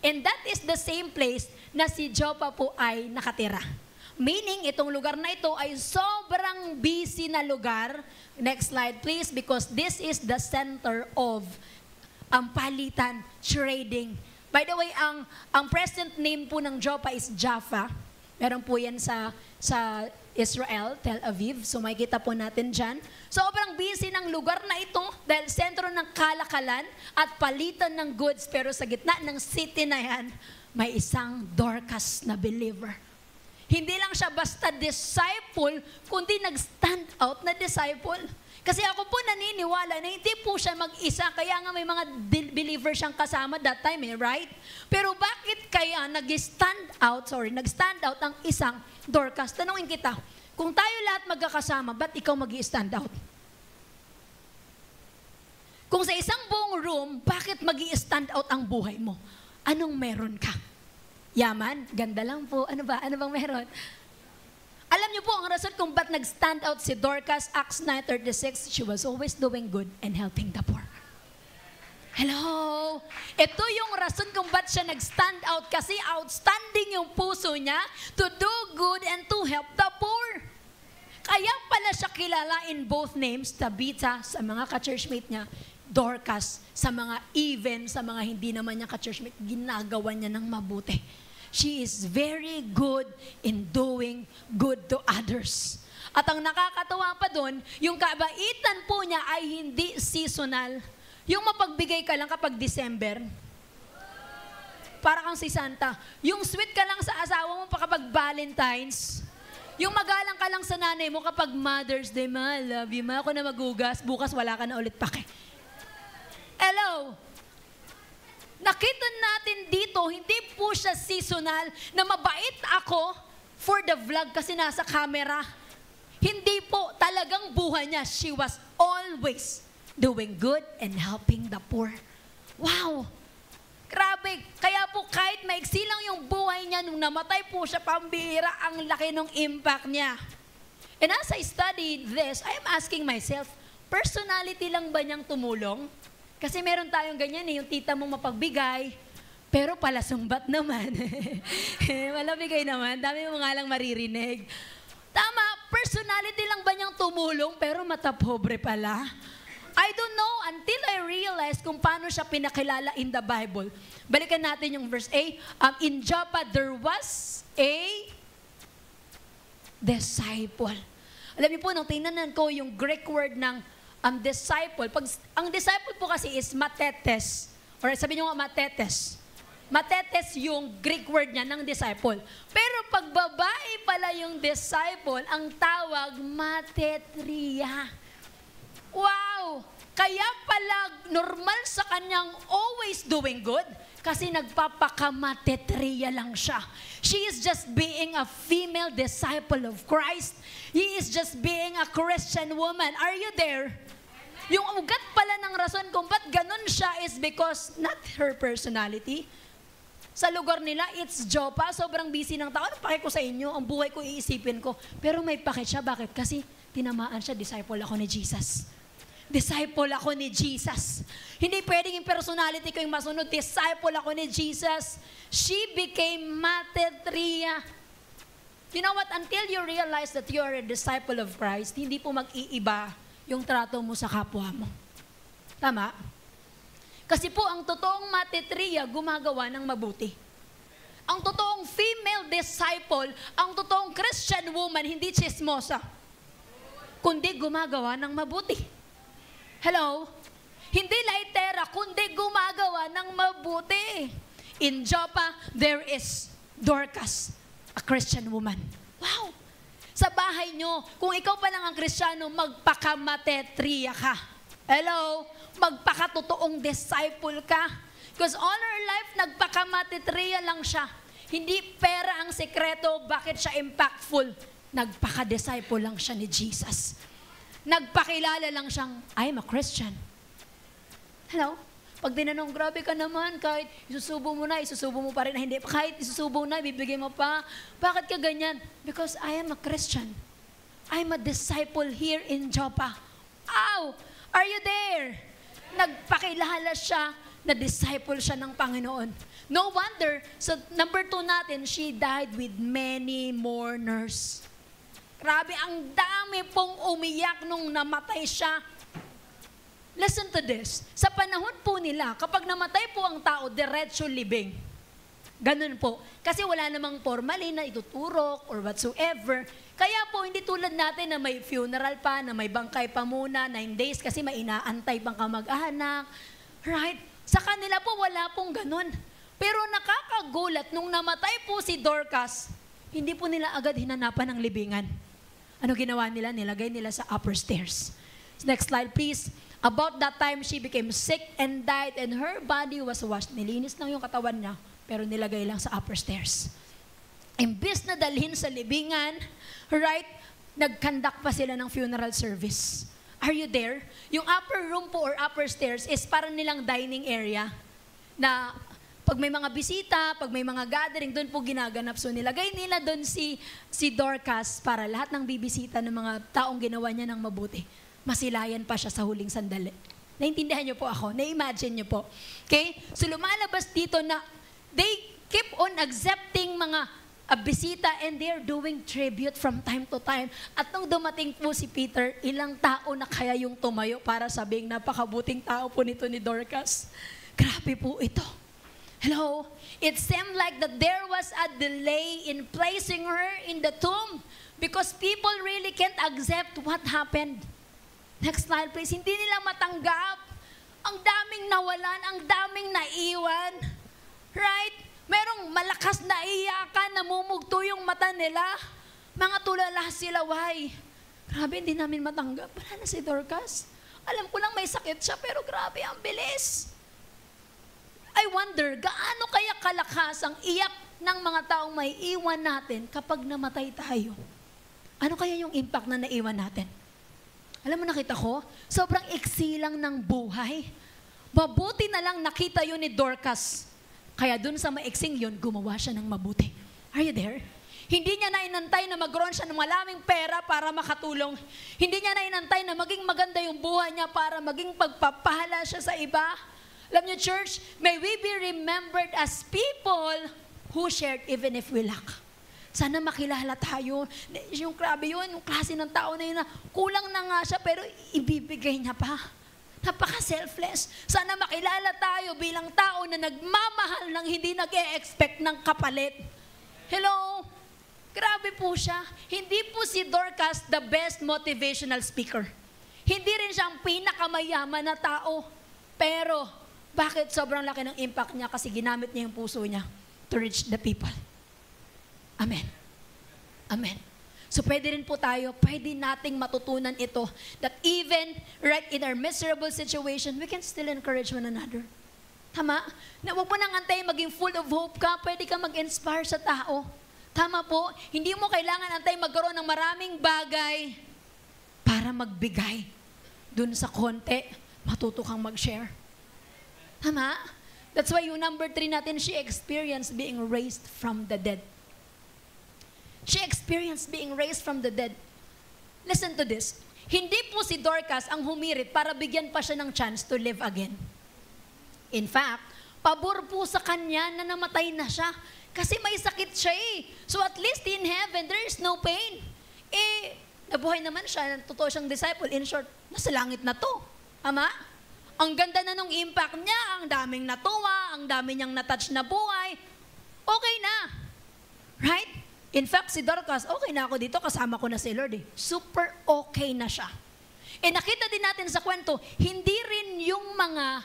Speaker 5: And that is the same place na si Joppa po ay nakatira. Meaning, itong lugar na ito ay sobrang busy na lugar. Next slide please, because this is the center of palitan, trading. By the way, ang present name po ng Joppa is Jaffa. Meron po yan sa Israel, Tel Aviv. So makikita po natin dyan. Sobrang busy ng lugar na ito dahil sentro ng kalakalan at palitan ng goods. Pero sa gitna ng city na yan, may isang Dorcas na believer. Hindi lang siya basta disciple, kundi nag-stand out na disciple. Kasi ako po naniniwala na hindi po siya mag-isa, kaya nga may mga believers siyang kasama that time, right? Pero bakit kaya nag-stand out ang isang Dorcas? Tanungin kita, kung tayo lahat magkakasama, ba't ikaw mag-stand out? Kung sa isang buong room, bakit mag-stand out ang buhay mo? Anong meron ka? Yaman? Ganda lang po. Ano ba? Ano bang meron? Alam niyo po, ang rason kung ba't nag-stand out si Dorcas, Acts 9:36, she was always doing good and helping the poor. Hello? Ito yung rason kung ba't siya nag-stand out kasi outstanding yung puso niya to do good and to help the poor. Kaya pala siya kilala in both names, Tabitha sa mga ka-churchmate niya, Dorcas sa mga hindi naman niya ka-churchmate, ginagawa niya ng mabuti. She is very good in doing good to others. At ang nakakatawa pa doon, yung kabaitan po niya ay hindi seasonal. Yung mapagbigay ka lang kapag December, para kang si Santa. Yung sweet ka lang sa asawa mo pa kapag Valentine's. Yung magalang ka lang sa nanay mo kapag Mother's Day, ma, love you, ma, ako na magugas, bukas wala ka na ulit pake. Hello? Nakita natin dito, hindi po siya seasonal na mabait ako for the vlog kasi nasa camera. Hindi po, talagang buhay niya. She was always doing good and helping the poor. Wow! Grabe! Kaya po kahit maiksi lang yung buhay niya, nung namatay po siya, pambihira, ang laki ng impact niya. And as I studied this, I am asking myself, personality lang ba niyang tumulong? Kasi meron tayong ganyan yung tita mong mapagbigay, pero pala sumbat naman. Malabigay naman, dami mo nga lang maririnig. Tama, personality lang ba niyang tumulong, pero mata pobre pala? I don't know until I realized kung paano siya pinakilala in the Bible. Balikan natin yung verse A. In Joppa, there was a disciple. Alam niyo po, nung tingnan ko yung Greek word ng disciple, ang disciple po kasi is matetes. Or sabi nyo nga matetes. Matetes yung Greek word niya ng disciple. Pero pag babae pala yung disciple, ang tawag matetria. Wow! Kaya pala normal sa kanyang always doing good kasi nagpapakamatetria lang siya. She is just being a female disciple of Christ. He is just being a Christian woman. Are you there? Yung ugat pala ng rason kung ba't ganun siya is because not her personality. Sa lugar nila, it's Joppa. Sobrang busy ng tao. Ano pake ko sa inyo? Ang buhay ko, iisipin ko. Pero may pake siya. Bakit? Kasi tinamaan siya. Disciple ako ni Jesus. Disciple ako ni Jesus. Hindi pwedeng yung personality ko yung masunod. Disciple ako ni Jesus. She became matetria. You know what? Until you realize that you are a disciple of Christ, hindi po mag-iiba yung trato mo sa kapwa mo. Tama? Kasi po, ang totoong matetria, gumagawa ng mabuti. Ang totoong female disciple, ang totoong Christian woman, hindi chismosa, kundi gumagawa ng mabuti. Hello? Hindi laitera, kundi gumagawa ng mabuti. In Joppa, there is Dorcas, a Christian woman. Wow! Sa bahay nyo, kung ikaw pa lang ang Kristiyano, magpakamatetria ka. Hello? Magpakatotoong disciple ka. Because all her life, nagpakamatetria lang siya. Hindi pera ang sekreto, bakit siya impactful. Nagpaka-disciple lang siya ni Jesus. Nagpakilala lang siyang, I'm a Christian. Hello? Pag tinanong, grabe ka naman, kahit isusubo mo na, isusubo mo pa rin na hindi. Kahit isusubo na, bibigay mo pa. Bakit ka ganyan? Because I am a Christian. I'm a disciple here in Joppa. Ow! Are you there? Nagpakilala siya na disciple siya ng Panginoon. No wonder, so number 2 natin, she died with many mourners. Grabe, ang dami pong umiyak nung namatay siya. Listen to this. Sa panahon po nila, kapag namatay po ang tao, diretso libing. Ganun po. Kasi wala namang formalin na ituturok or whatsoever. Kaya po, hindi tulad natin na may funeral pa, na may bangkay pa muna, 9 days, kasi may inaantay pang kamag-anak. Right? Sa kanila po, wala pong ganun. Pero nakakagulat, nung namatay po si Dorcas, hindi po nila agad hinanapan ng libingan. Ano ginawa nila? Nilagay nila sa upper stairs. Next slide, please. About that time, she became sick and died, and her body was washed. Nilinis lang yung katawan niya, pero nilagay lang sa upper stairs. Imbis na dalhin sa libingan, right, nag-conduct pa sila ng funeral service. Are you there? Yung upper room po or upper stairs is parang nilang dining area na pag may mga bisita, pag may mga gathering, doon po ginaganap. So nilagay nila doon si Dorcas para lahat ng bibisita ng mga taong ginawa niya ng mabuti. Masilayan pa siya sa huling sandali. Naintindihan niyo po ako? Na-imagine niyo po? Okay? So lumalabas dito na they keep on accepting mga bisita and they're doing tribute from time to time. At nung dumating po si Peter, ilang tao na kaya yung tumayo para sabing napakabuting tao po nito ni Dorcas. Grabe po ito. Hello? It seemed like that there was a delay in placing her in the tomb because people really can't accept what happened. Next slide please. Hindi nila matanggap. Ang daming nawalan, ang daming naiwan. Right? Merong malakas na iyakan, namumugto yung mata nila. Mga tulala sila, why? Grabe, hindi namin matanggap. Wala na si Dorcas. Alam ko lang may sakit siya, pero grabe, ang bilis. I wonder, gaano kaya kalakas ang iyak ng mga taong may iwan natin kapag namatay tayo? Ano kaya yung impact na naiwan natin? Alam mo, nakita ko, sobrang iksi lang ng buhay. Mabuti na lang nakita yun ni Dorcas. Kaya dun sa maiksing yun, gumawa siya ng mabuti. Are you there? Hindi niya na inantay na magkaroon siya ng maraming pera para makatulong. Hindi niya na inantay na maging maganda yung buhay niya para maging pagpapahala siya sa iba. Alam niyo, church, may we be remembered as people who shared even if we lack. Sana makilala tayo. Yung grabe yun, yung klase ng tao na yun na kulang na nga siya pero ibibigay niya pa. Napaka-selfless. Sana makilala tayo bilang tao na nagmamahal ng hindi nag-e-expect ng kapalit. Hello? Grabe po siya. Hindi po si Dorcas the best motivational speaker. Hindi rin siya ang pinakamayaman na tao. Pero, bakit sobrang laki ng impact niya? Kasi ginamit niya yung puso niya to reach the people. Amen. Amen. So pwede rin po tayo, pwede nating matutunan ito that even right in our miserable situation, we can still encourage one another. Tama? Na huwag mo nang antayin maging full of hope ka, pwede ka mag-inspire sa tao. Tama po, hindi mo kailangan antayin magkaroon ng maraming bagay para magbigay. Dun sa konti, matuto kang mag-share. Tama? That's why yung number 3 natin, she experienced being raised from the dead. She experienced being raised from the dead. Listen to this. Hindi po si Dorcas ang humirit para bigyan pa siya ng chance to live again. In fact, pabor po sa kanya na namatay na siya. Kasi may sakit siya eh. So at least in heaven, there is no pain. Nabuhay naman siya, totoo siyang disciple. In short, nasa langit na to. Ama? Ang ganda na nung impact niya, ang daming natuwa, ang dami niyang natouch na buhay. Okay na. Right? In fact, si Dorcas, okay na ako dito, kasama ko na si Lord eh. Super okay na siya. Nakita din natin sa kwento, hindi rin yung mga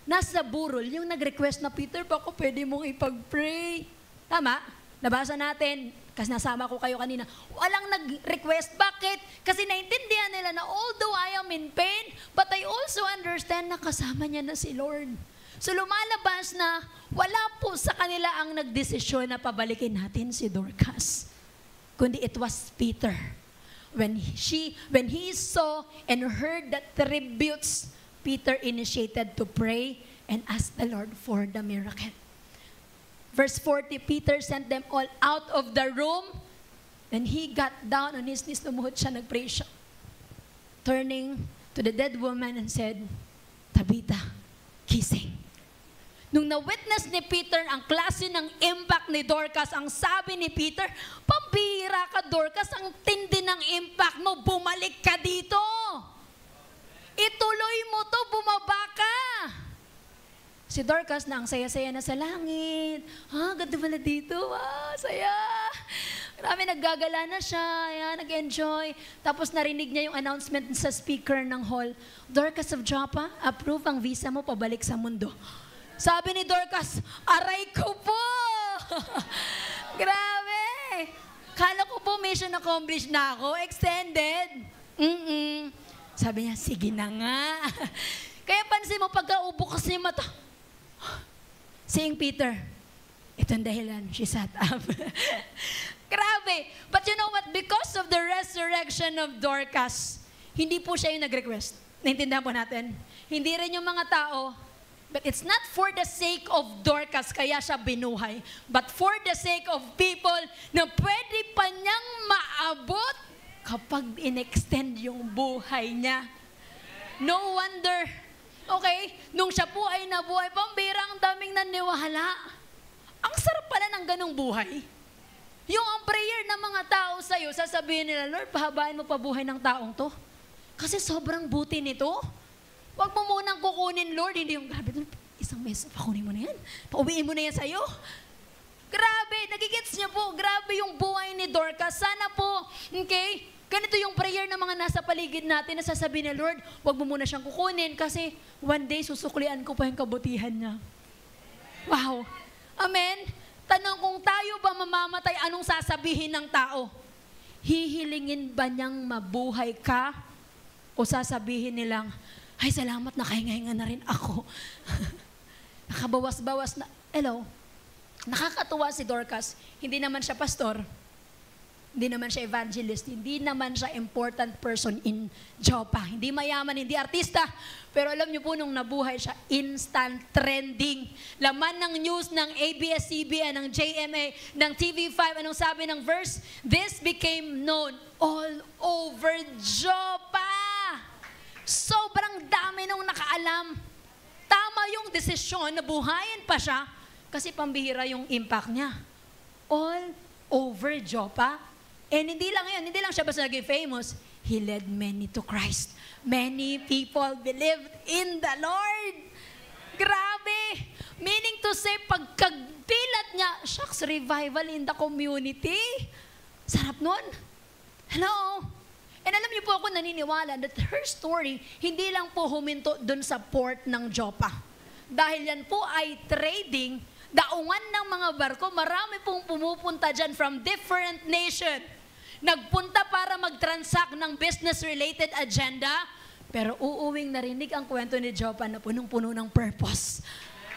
Speaker 5: nasa burol, yung nag-request na, Peter, baka pwede mong ipag-pray. Tama? Nabasa natin, kasi nasama ko kayo kanina. Walang nag-request. Bakit? Kasi naintindihan nila na although I am in pain, but I also understand na kasama niya na si Lord. So lumalabas na wala po sa kanila ang nagdesisyon na pabalikin natin si Dorcas. Kundi it was Peter. When he saw and heard the tributes, Peter initiated to pray and ask the Lord for the miracle. Verse 40, Peter sent them all out of the room. Then he got down on his knees, lumuhod siya, nag-pray siya. Turning to the dead woman and said, Tabitha, gising. Nung na-witness ni Peter ang klase ng impact ni Dorcas, ang sabi ni Peter, pambihira ka Dorcas, ang tindi ng impact mo, bumalik ka dito. Ituloy mo to, bumaba ka. si Dorcas na ang saya-saya na sa langit. Ganda pala dito. Saya. Marami naggagala na siya. Ayan, nag-enjoy. Tapos narinig niya yung announcement sa speaker ng hall. Dorcas of Joppa, approve ang visa mo pabalik sa mundo. Sabi ni Dorcas, aray ko po! Grabe! Kala ko po mission accomplished na ako. Extended. Sabi niya, sige na nga. Kaya pansin mo, pagka-ubo kasi mata. Seeing Peter, ito ang dahilan, she sat up. Grabe. But you know what? Because of the resurrection of Dorcas, hindi po siya yung nag-request. Naintindihan po natin? Hindi rin yung mga tao, but it's not for the sake of Dorcas kaya siya binuhay, but for the sake of people na pwede pa niyang maabot kapag in-extend yung buhay niya. No wonder, okay, nung siya po ay nabuhay, pambira, ang daming naniwala. Ang sarap pala ng ganong buhay. Yung ang prayer ng mga tao sa'yo, sasabihin nila, Lord, pahabain mo pa buhay ng taong to. Kasi sobrang buti nito. Huwag mo munang kukunin, Lord. Hindi yung, grabe, isang meso, pakunin mo na yan. Pauwiin mo na yan sa'yo. Grabe, nagigets niyo po, grabe yung buhay ni Dorcas. Sana po, okay, ganito yung prayer ng mga nasa paligid natin na sasabihin ni Lord, huwag mo muna siyang kukunin kasi one day susuklian ko pa yung kabutihan niya. Wow. Amen? Tanong kung tayo ba mamamatay, anong sasabihin ng tao? Hihilingin ba niyang mabuhay ka? O sasabihin nilang, ay, salamat, nakahinga-hinga na rin ako. Nakabawas-bawas na. Hello? Nakakatuwa si Dorcas. Hindi naman siya pastor. Hindi naman siya evangelist. Hindi naman siya important person in Joppa. Hindi mayaman, hindi artista. Pero alam niyo po, nung nabuhay siya, instant trending. Laman ng news ng ABS-CBN, ng JMA, ng TV5. Anong sabi ng verse? This became known all over Joppa. Sobrang dami nung nakaalam. Tama yung desisyon na buhayin pa siya kasi pambihira yung impact niya. All over Joppa. And hindi lang yun, hindi lang siya basta naging famous. He led many to Christ. Many people believed in the Lord. Grabe. Meaning to say, pagkabilat niya, shucks, revival in the community. Sarap nun. Hello? And alam niyo po ako naniniwala that her story, hindi lang po huminto dun sa port ng Joppa. Dahil yan po ay trading, daungan ng mga barko, marami pong pumupunta dyan from different nation. Nagpunta para mag-transact ng business-related agenda, pero uuwing narinig ang kwento ni Joppa na punong-puno ng purpose.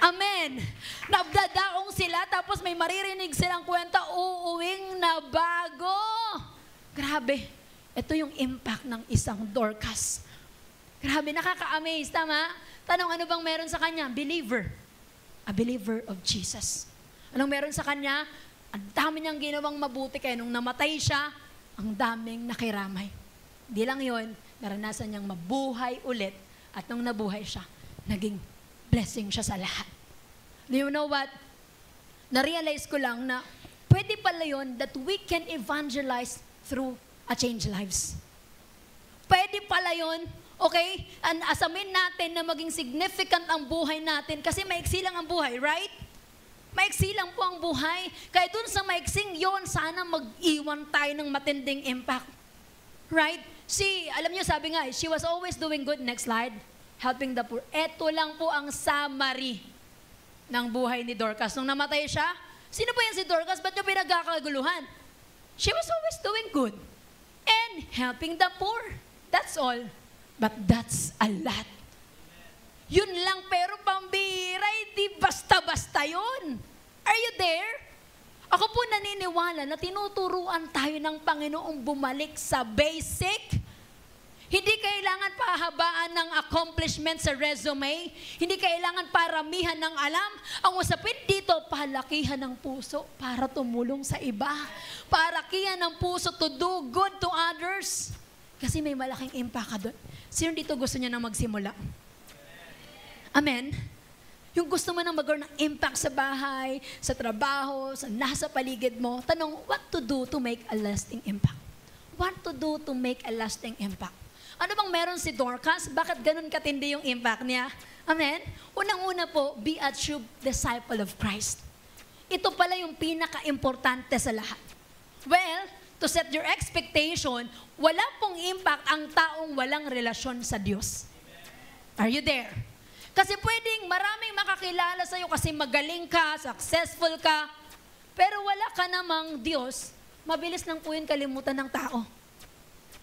Speaker 5: Amen. Nabdadaong sila, tapos may maririnig silang kwenta, uuwing na bago. Grabe. Ito yung impact ng isang Dorcas. Grabe, nakaka-amaze, tama? Tanong, ano bang meron sa kanya? Believer. A believer of Jesus. Anong meron sa kanya? Ang dami niyang ginawang mabuti, kaya nung namatay siya, ang daming nakiramay. Hindi lang yun, naranasan niyang mabuhay ulit, at nung nabuhay siya, naging blessing siya sa lahat. Do you know what? Na-realize ko lang na pwede pala yun that we can evangelize through a change lives. Pwede pala yun, okay? And asamin natin na maging significant ang buhay natin kasi maiksi lang ang buhay, right? Maiksi lang po ang buhay. Kaya dun sa maiksing yon, sana mag-iwan tayo ng matinding impact. Right? Alam niyo, sabi nga, she was always doing good. Next slide. Helping the poor. Ito lang po ang summary ng buhay ni Dorcas. Nung namatay siya, sino po yan si Dorcas? Ba't niyo pinagkakaguluhan? She was always doing good. And helping the poor. That's all. But that's a lot. Yun lang, pero pambihira, hindi basta-basta yun. Are you there? Ako po naniniwala na tinuturuan tayo ng Panginoong bumalik sa basic. Hindi kailangan pahabaan ng accomplishment sa resume. Hindi kailangan paramihan ng alam. Ang usapin dito, palakihan ng puso para tumulong sa iba. Palakihan ng puso to do good to others. Kasi may malaking impact ka doon. Sino dito gusto niya na magsimula? Amen? Yung gusto mo nang magkaroon ng impact sa bahay, sa trabaho, sa nasa paligid mo, tanong, what to do to make a lasting impact? What to do to make a lasting impact? Ano bang meron si Dorcas? Bakit ganun katindi yung impact niya? Amen? Unang-una po, be a true disciple of Christ. Ito pala yung pinaka-importante sa lahat. Well, to set your expectation, wala pong impact ang taong walang relasyon sa Diyos. Are you there? Kasi pwedeng maraming makakilala sa'yo kasi magaling ka, successful ka, pero wala ka namang Diyos, mabilis lang po yun kalimutan ng tao.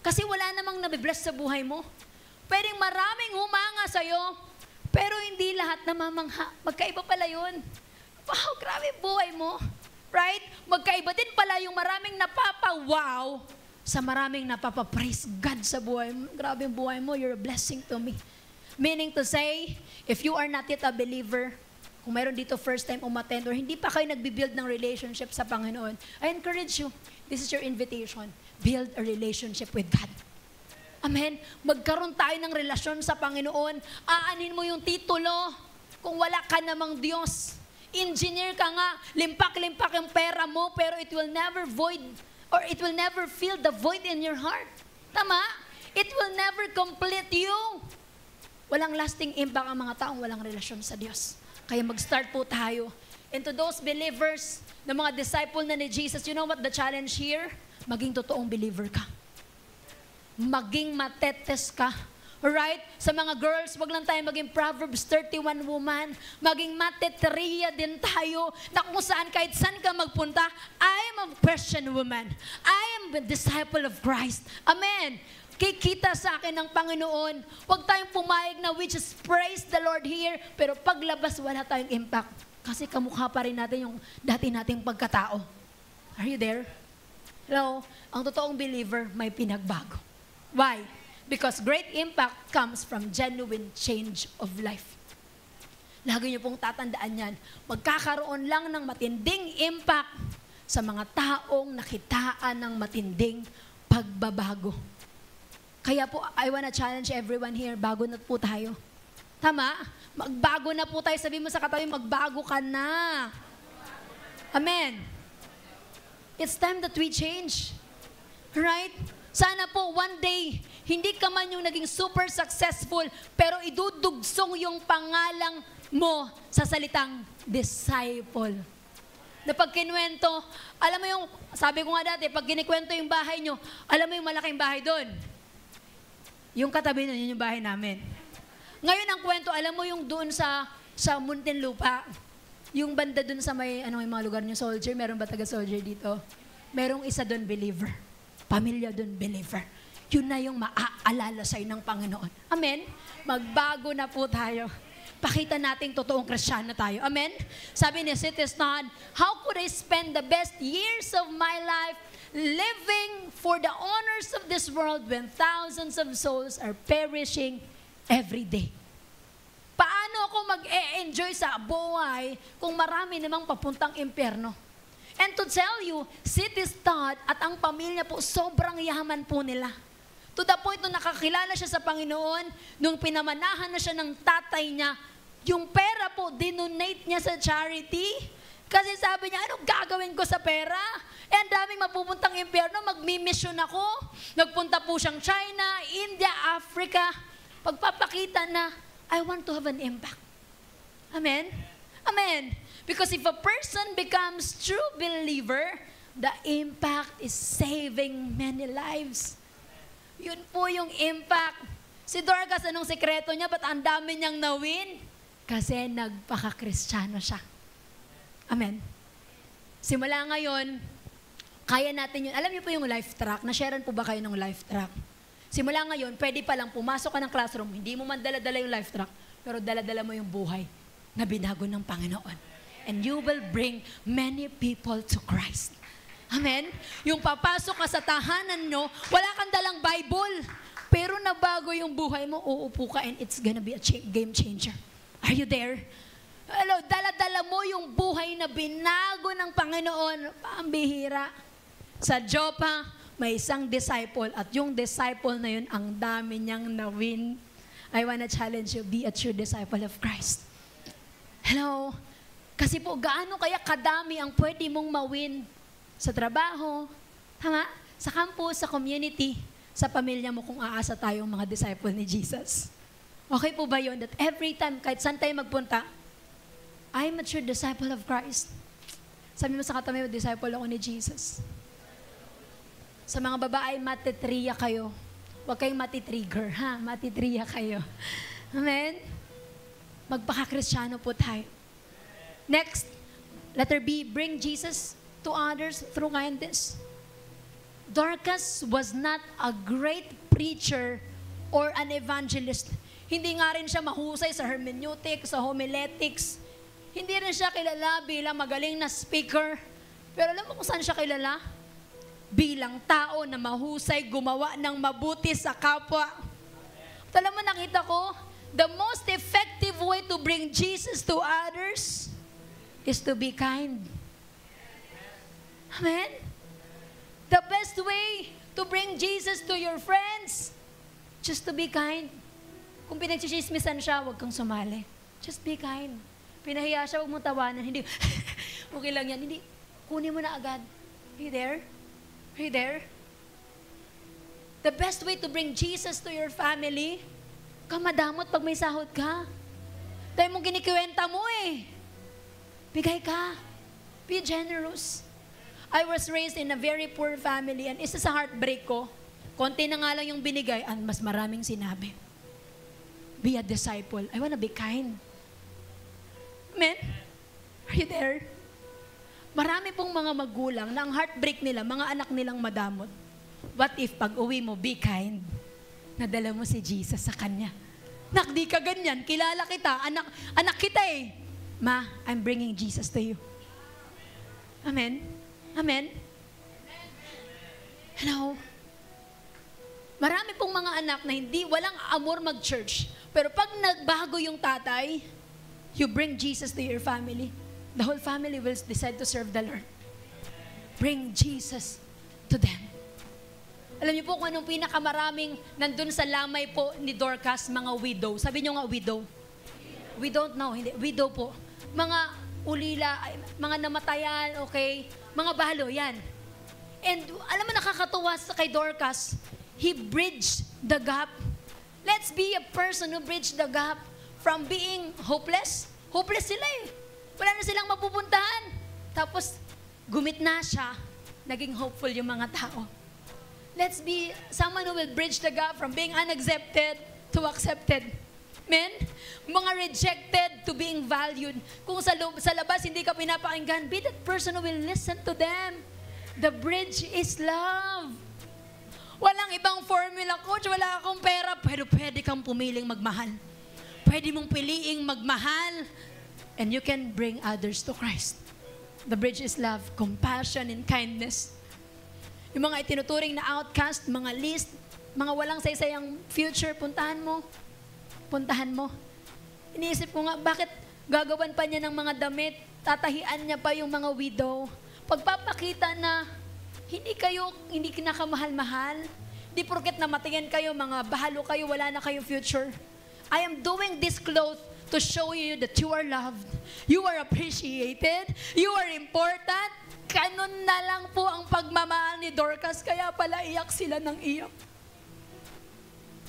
Speaker 5: Kasi wala namang nabibless sa buhay mo. Pwedeng maraming humanga sa'yo, pero hindi lahat namamangha. Magkaiba pala yun. Wow, grabe buhay mo. Right? Magkaiba din pala yung maraming napapa-wow sa maraming napapa-praise God sa buhay mo. Grabe yung buhay mo, you're a blessing to me. Meaning to say, if you are not yet a believer, kung mayroon dito first time umattend or hindi pa kayo nagbi-build ng relationship sa Panginoon, I encourage you, this is your invitation, build a relationship with God. Amen? Magkaroon tayo ng relasyon sa Panginoon. Aanin mo yung titulo kung wala ka namang Diyos. Engineer ka nga, limpak-limpak yung pera mo, pero it will never void or it will never fill the void in your heart. Tama? It will never complete you. Walang lasting impact ang mga taong walang relasyon sa Diyos. Kaya mag-start po tayo. And to those believers, na mga disciple na ni Jesus, you know what the challenge here? Maging totoong believer ka. Maging matetes ka. Alright? Sa mga girls, wag lang tayo maging Proverbs 31 woman. Maging mateteriya din tayo na kung saan kahit saan ka magpunta, I am a Christian woman. I am a disciple of Christ. Amen. Kikita sa akin ng Panginoon. Huwag tayong pumayag na we just praise the Lord here, pero paglabas wala tayong impact. Kasi kamukha pa rin natin yung dati nating pagkatao. Are you there? Hello? Ang totoong believer may pinagbago. Why? Because great impact comes from genuine change of life. Lagi niyo pong tatandaan yan. Magkakaroon lang ng matinding impact sa mga taong nakitaan ng matinding pagbabago. Kaya po, I wanna challenge everyone here, bago na po tayo. Tama? Magbago na po tayo. Sabi mo sa katabi, magbago ka na. Amen. It's time that we change. Right? Sana po one day, hindi ka man yung naging super successful, pero idudugsong yung pangalang mo sa salitang disciple. Na pag kinuwento, alam mo yung, sabi ko nga dati, pag kinikwento yung bahay nyo, alam mo yung malaking bahay doon? Yung katabi nun, yun yung bahay namin. Ngayon ang kwento, alam mo yung doon sa Muntinlupa, yung banda doon sa may, yung mga lugar nyo, Soldier, meron ba taga-Soldier dito? Merong isa doon, believer. Pamilya doon, believer. Yun na yung maaalala sa'yo ng Panginoon. Amen? Magbago na po tayo. Pakita nating totoong Kristyano tayo. Amen? Sabi ni C.T. Studd, how could I spend the best years of my life living for the honors of this world when thousands of souls are perishing every day? Paano ako mag-e-enjoy sa buhay kung marami namang papuntang impyerno? And to tell you, C.T. Studd at ang pamilya po, sobrang yaman po nila. To the point nung nakakilala siya sa Panginoon, nung pinamanahan na siya ng tatay niya, yung pera po, dinonate niya sa charity. Kasi sabi niya, anong gagawin ko sa pera? Eh, ang daming mapupuntang impyerno, magmi-mission ako. Nagpunta po siyang China, India, Africa. Pagpapakita na, I want to have an impact. Amen? Amen. Because if a person becomes true believer, the impact is saving many lives. Yun po yung impact. Si Dorcas, anong sekreto niya? Ba't ang dami niyang nawin? Kasi nagpaka-Kristiyano siya. Amen. Simula ngayon, kaya natin yun. Alam niyo po yung life track. Na-sharean po ba kayo ng life track? Simula ngayon, pwede pa lang pumasok ka ng classroom. Hindi mo man dala-dala yung life track, pero dala-dala mo yung buhay na binago ng Panginoon. And you will bring many people to Christ. Amen? Yung papasok ka sa tahanan nyo, wala kang dalang Bible, pero nabago yung buhay mo, uupo ka and it's gonna be a game changer. Are you there? Hello, dala-dala mo yung buhay na binago ng Panginoon. Pambihira. Sa Joppa, may isang disciple at yung disciple na yun, ang dami niyang nawin. I wanna challenge you, be a true disciple of Christ. Hello? Kasi po, gaano kaya kadami ang pwede mong mawin sa trabaho, tama? Sa campus, sa community, sa pamilya mo kung aasa tayong mga disciple ni Jesus. Okay po ba yun? That every time, kahit saan tayo magpunta, I'm a true disciple of Christ. Sabi mo sa katabi mo, disciple ako ni Jesus. Sa mga babae, matitriya kayo. Huwag kayong matitrigger, ha? Matitriya kayo. Amen? Magpaka-Kristyano po tayo. Next, letter B, bring Jesus to others through kindness. Dorcas was not a great preacher or an evangelist. Hindi nga rin siya mahusay sa hermeneutics, sa homiletics. Hindi rin siya kilala bilang magaling na speaker. Pero alam mo kung saan siya kilala? Bilang tao na mahusay gumawa ng mabuti sa kapwa. At alam mo, nakita ko, the most effective way to bring Jesus to others is to be kind. Amen? The best way to bring Jesus to your friends, just to be kind. Kung pinagchichismisan siya, huwag kang sumali. Just be kind. Pinahiya siya, huwag mong tawanan. Hindi, okay lang yan. Hindi, kunin mo na agad. Are you there? Are you there? The best way to bring Jesus to your family, kamadamot pag may sahod ka. Tayo mong kinikiwenta mo eh. Bigay ka. Be generous. I was raised in a very poor family and isa sa heartbreak ko, konti na nga lang yung binigay, ang mas maraming sinabi. Be a disciple. I wanna be kind. Amen? Are you there? Marami pong mga magulang na ang heartbreak nila, mga anak nilang madamot. What if pag uwi mo, be kind? Nadala mo si Jesus sa kanya. Nak, di ka ganyan. Kilala kita. Anak kita eh. Ma, I'm bringing Jesus to you. Amen? Amen? Hello? Marami pong mga anak na walang amor mag-church. Pero pag nagbago yung tatay, you bring Jesus to your family. The whole family will decide to serve the Lord. Bring Jesus to them. Alam niyo po kung anong pinakamaraming nandun sa lamay po ni Dorcas, mga widow. Sabi niyo nga widow. We don't know. Hindi. Widow po. Mga ulila, mga namatayan, okay? Mga balo, yan. And alam mo nakakatuwa sa kay Dorcas, he bridged the gap. Let's be a person who bridged the gap from being hopeless. Hopeless sila eh. Wala na silang mapupuntahan. Tapos, gumit na siya. Naging hopeful yung mga tao. Let's be someone who will bridge the gap from being unaccepted to accepted. Men, mga rejected to being valued. Kung sa labas hindi ka pinapakinggan, be that person who will listen to them. The bridge is love. Walang ibang formula, coach. Wala akong pera, pero pwede kang pumiling magmahal. Pwede mong piliing magmahal. And you can bring others to Christ. The bridge is love, compassion, and kindness. Yung mga itinuturing na outcast, mga least, mga walang saysayang future, puntahan mo. Puntahan mo. Iniisip ko nga, bakit gagawan pa niya ng mga damit, tatahian niya pa yung mga widow. Pagpapakita na hindi kinakamahal-mahal, di porket na matingin kayo, mga bahalo kayo, wala na kayong future. I am doing this cloth to show you that you are loved, you are appreciated, you are important. Ganun na lang po ang pagmamahal ni Dorcas, kaya pala iyak sila ng iyak.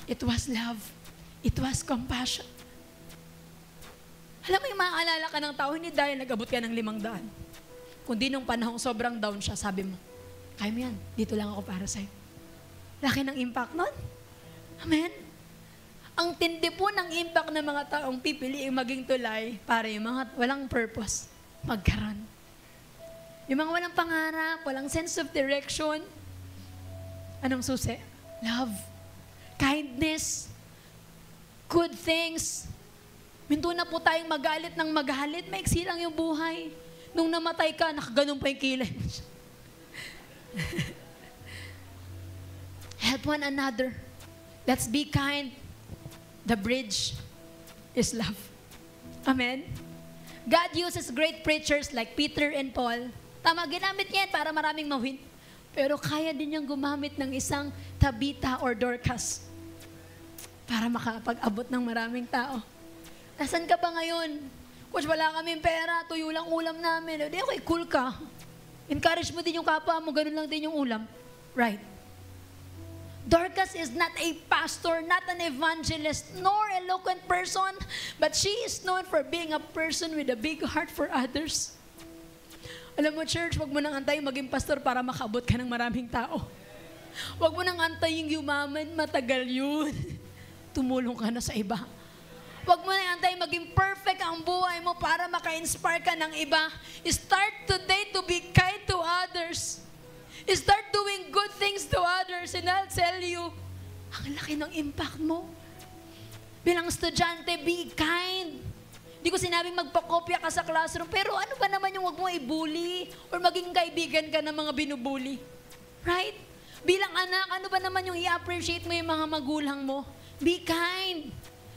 Speaker 5: It was love. It was compassion. Alam mo yung maaalala ka ng tao, hindi dahil nag-abot ka ng 500. Kundi nung panahong sobrang down siya, sabi mo, kaya mo yan, dito lang ako para sa'yo. Laki ng impact nun. Amen? Ang tindi po ng impact ng mga taong pipiliing maging tulay para yung mga walang purpose, magkaroon. Yung mga walang pangarap, walang sense of direction, anong susi? Love. Kindness. Good things. Minto na po tayong magalit ng magalit, maiksi lang yung buhay. Nung namatay ka, nakaganon pa yung kilay. Help one another. Let's be kind. The bridge is love. Amen? God uses great preachers like Peter and Paul. Tama, ginamit niya para maraming mawin. Pero kaya din niyang gumamit ng isang Tabitha or Dorcas para makapag-abot ng maraming tao. Nasaan ka ba ngayon? Coach, wala kaming pera, tuyo lang ulam namin. Di, okay, cool ka. Encourage mo din yung kapwa mo, ganun lang din yung ulam. Right. Dorcas is not a pastor, not an evangelist, nor eloquent person, but she is known for being a person with a big heart for others. Alam mo, church, wag mo nang antayin maging pastor para makaabot ka ng maraming tao. Wag mo nang antayin yumaman, matagal yun. Tumulong ka na sa iba. Wag mo nang antayin maging perfect ang buhay mo para maka-inspire ka ng iba. Start today to be kind to others. Start doing good things to others, and I'll tell you, ang laki ng impact mo. Bilang estudyante, be kind. Hindi ko sinabing magpakopya ka sa classroom, pero ano ba naman yung wag mo i-bully or maging kaibigan ka ng mga binubully? Right? Bilang anak, ano ba naman yung i-appreciate mo yung mga magulang mo? Be kind.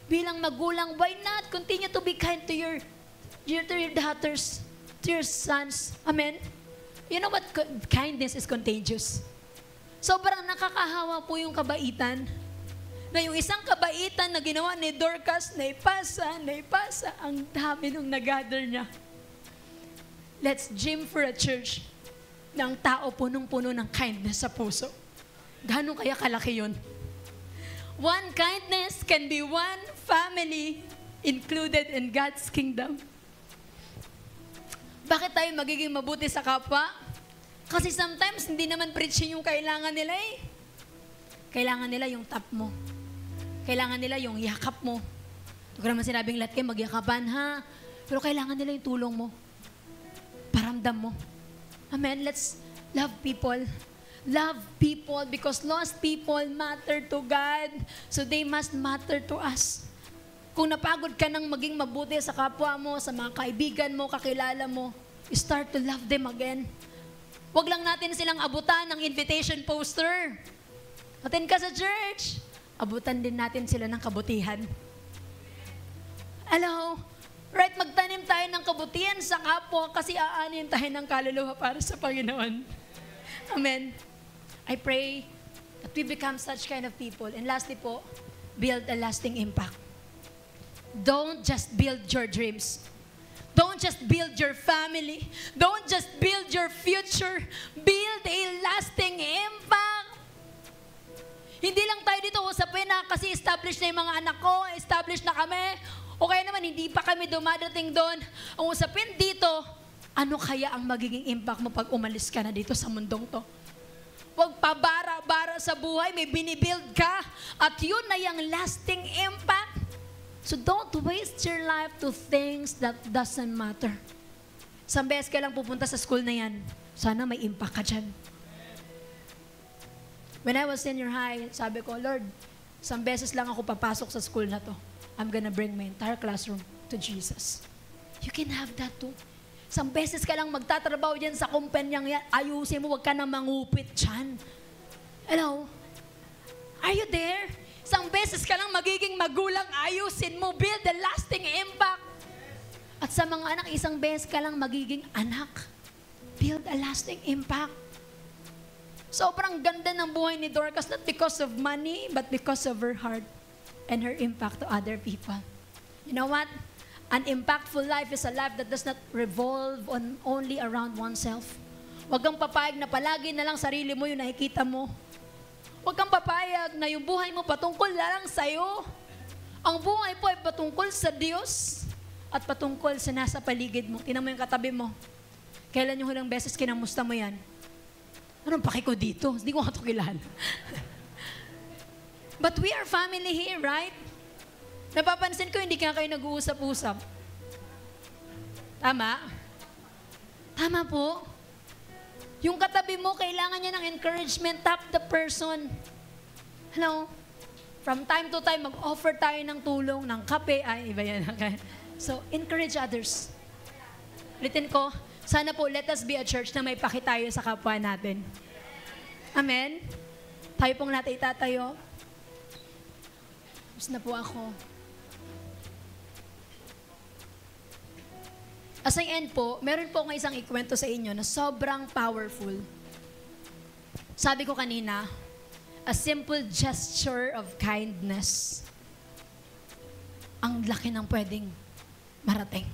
Speaker 5: Bilang magulang, why not continue to be kind to your daughters, to your sons? Amen? You know what? Kindness is contagious. Sobrang nakakahawa po yung kabaitan. Na yung isang kabaitan na ginawa ni Dorcas, naipasa, ang dami nung nag-gather niya. Let's dream for a church ng tao punong-puno ng kindness sa puso. Gano'n kaya kalaki yun? One kindness can be one family included in God's kingdom. Bakit tayo magiging mabuti sa kapwa? Kasi sometimes hindi naman preaching yung kailangan nila eh. Kailangan nila yung tap mo. Kailangan nila yung yakap mo. Hindi ko naman sinabing lahat kayo magyakapan ha. Pero kailangan nila yung tulong mo. Paramdam mo. Amen? Let's love people. Love people because lost people matter to God. So they must matter to us. Kung napagod ka ng maging mabuti sa kapwa mo, sa mga kaibigan mo, kakilala mo, start to love them again. Huwag lang natin silang abutan ng invitation poster. Attend ka sa church. Abutan din natin sila ng kabutihan. Hello? Right, magtanim tayo ng kabutihan sa kapwa kasi aanin tayo ng kaluluwa para sa Panginoon. Amen. I pray that we become such kind of people. And lastly po, build a lasting impact. Don't just build your dreams. Don't just build your family. Don't just build your future. Build a lasting impact. Hindi lang tayo dito usapin na kasi established na yung mga anak ko, established na kami, o kaya naman hindi pa kami dumadating doon. Ang usapin dito, ano kaya ang magiging impact mo pag umalis ka na dito sa mundong to? Huwag pabara-bara sa buhay, may binibuild ka, at yun na yung lasting impact. So don't waste your life to things that doesn't matter. Isang beses ka lang pupunta sa school na yan, sana may impact ka dyan. When I was senior high, sabi ko, Lord, isang beses lang ako papasok sa school na to. I'm gonna bring my entire classroom to Jesus. You can have that too. Isang beses ka lang magtatrabaho dyan sa kumpanyang yan, ayusin mo, huwag ka na mangupit dyan. Hello? Are you there? Isang beses ka lang magiging magulang, ayusin mo, build a lasting impact. At sa mga anak, isang beses ka lang magiging anak, build a lasting impact. Sobrang ganda ng buhay ni Dorcas, not because of money, but because of her heart and her impact to other people. You know what? An impactful life is a life that does not revolve on only around oneself. Huwag kang papayag na palagi na lang sarili mo yung nakikita mo. Huwag kang papayag na yung buhay mo patungkol na lang sa'yo. Ang buhay po ay patungkol sa Diyos at patungkol sa nasa paligid mo. Tingnan mo yung katabi mo. Kailan yung hulang beses kinamusta mo yan? Anong paki ko dito? Hindi ko nga ito kilala. But we are family here, right? Napapansin ko, hindi ka kayo nag-uusap-usap. Tama? Tama po. Yung katabi mo, kailangan niya ng encouragement. Tap the person. Hello? From time to time, mag-offer tayo ng tulong, ng kape. Ay, iba yan. Okay. So, encourage others. Ulitin ko, sana po, let us be a church na may paki tayo sa kapwa natin. Amen? Tayo pong natin itatayo. Tapos na po ako. As I end po, meron po akong isang ikwento sa inyo na sobrang powerful. Sabi ko kanina, a simple gesture of kindness. Ang laki ng pwedeng marating.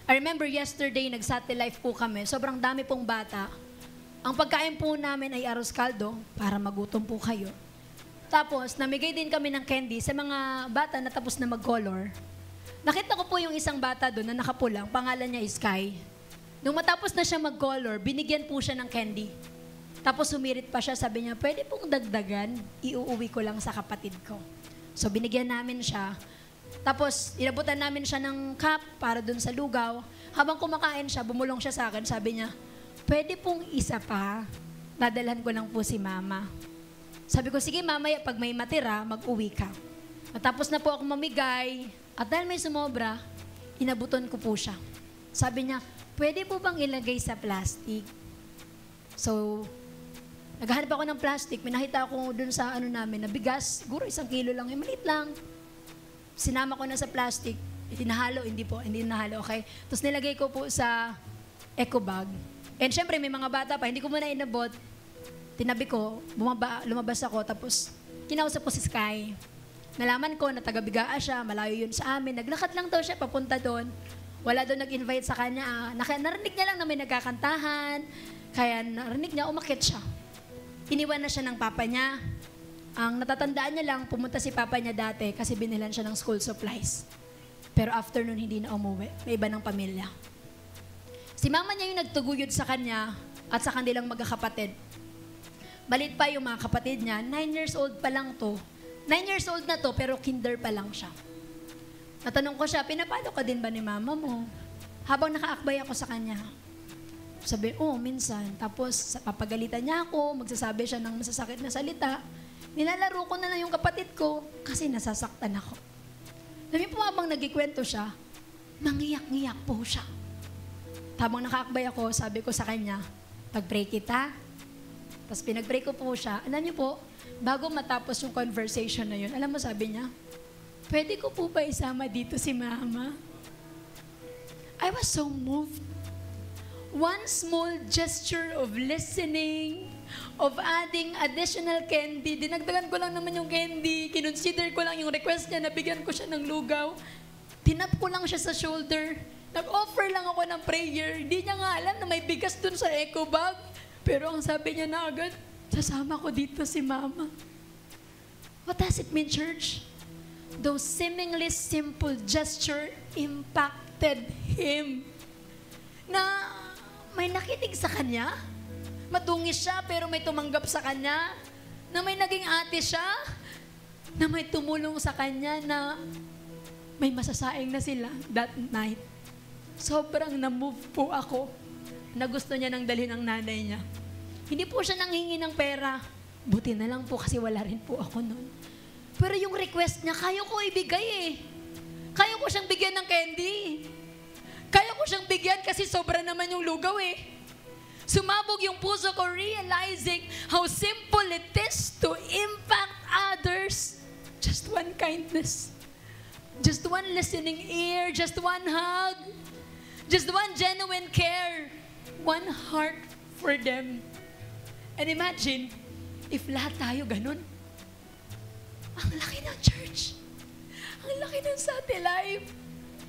Speaker 5: I remember yesterday, nag-satellite po kami. Sobrang dami pong bata. Ang pagkain po namin ay arroz caldo para magutom po kayo. Tapos, namigay din kami ng candy sa mga bata na tapos na mag-color. Nakita ko po yung isang bata doon na nakapulang, pangalan niya is Sky. Nung matapos na siya mag-color, binigyan po siya ng candy. Tapos humirit pa siya, sabi niya, pwede pong dagdagan, iuuwi ko lang sa kapatid ko. So binigyan namin siya. Tapos inabutan namin siya ng cup para doon sa lugaw. Habang kumakain siya, bumulong siya sa akin, sabi niya, pwede pong isa pa, dadalhan ko lang po si mama. Sabi ko, sige mamaya, pag may matira, mag-uwi ka. Matapos na po ako mamigay, at dahil may sumobra, inabuton ko po siya. Sabi niya, pwede po bang ilagay sa plastic? So, naghahanap ako ng plastic, may nakita ako dun sa ano namin na bigas, siguro 1 kilo lang, maliit lang. Sinama ko na sa plastic, itinahalo, hindi nahalo, okay? Tapos nilagay ko po sa eco bag. And syempre, may mga bata pa, hindi ko muna inabot, tinabi ko, lumabas ako, tapos kinausap ko si Sky. Nalaman ko na taga-Bigaa siya, malayo yun sa amin. Naglakad lang daw siya papunta doon. Wala doon nag-invite sa kanya. Narinig niya lang na may nagkakantahan. Kaya narinig niya, umakyat siya. Iniwan na siya ng papa niya. Ang natatandaan niya lang, pumunta si papa niya dati kasi binilan siya ng school supplies. Pero after nun, hindi na umuwi. May iba ng pamilya. Si mama niya yung nagtuguyod sa kanya at sa kanilang magkakapatid. Balit pa yung mga kapatid niya, 9 years old pa lang to. 9 years old na to, pero kinder pa lang siya. Natanong ko siya, pinapalo ka din ba ni mama mo? Habang nakaakbay ako sa kanya. Sabi, minsan. Tapos, papagalitan niya ako, magsasabi siya ng masasakit na salita. Nilalaro ko na lang yung kapatid ko kasi nasasaktan ako. Sabi po habang nagkikwento siya, nangiyak-ngiyak po siya. Habang nakaakbay ako, sabi ko sa kanya, pag-pray kita. Tapos pinag-pray ko po siya. Alam niyo po, bago matapos yung conversation na yun, alam mo sabi niya, pwede ko po ba isama dito si mama? I was so moved. One small gesture of listening, of adding additional candy. Dinagdagan ko lang naman yung candy. Kinonsider ko lang yung request niya, nabigyan ko siya ng lugaw. Tinap ko lang siya sa shoulder. Nag-offer lang ako ng prayer. Hindi niya nga alam na may bigas dun sa eco bag. Pero ang sabi niya na agad, sasama ko dito si mama. What does it mean, church? Those seemingly simple gesture impacted him. Na may nakinig sa kanya, matungis siya pero may tumanggap sa kanya, na may naging ate siya, na may tumulong sa kanya na may masasaing na sila that night. Sobrang na-move po ako na gusto niya nang dalhin ang nanay niya. Hindi po siya nanghingi ng pera. Buti na lang po kasi wala rin po ako noon. Pero yung request niya, kaya ko ibigay eh. Kaya ko siyang bigyan ng candy. Kaya ko siyang bigyan kasi sobra naman yung lugaw eh. Sumabog yung puso ko realizing how simple it is to impact others. Just one kindness. Just one listening ear. Just one hug. Just one genuine care. One heart for them. And imagine, if lahat tayo ganun, ang laki ng church. Ang laki ng satellite.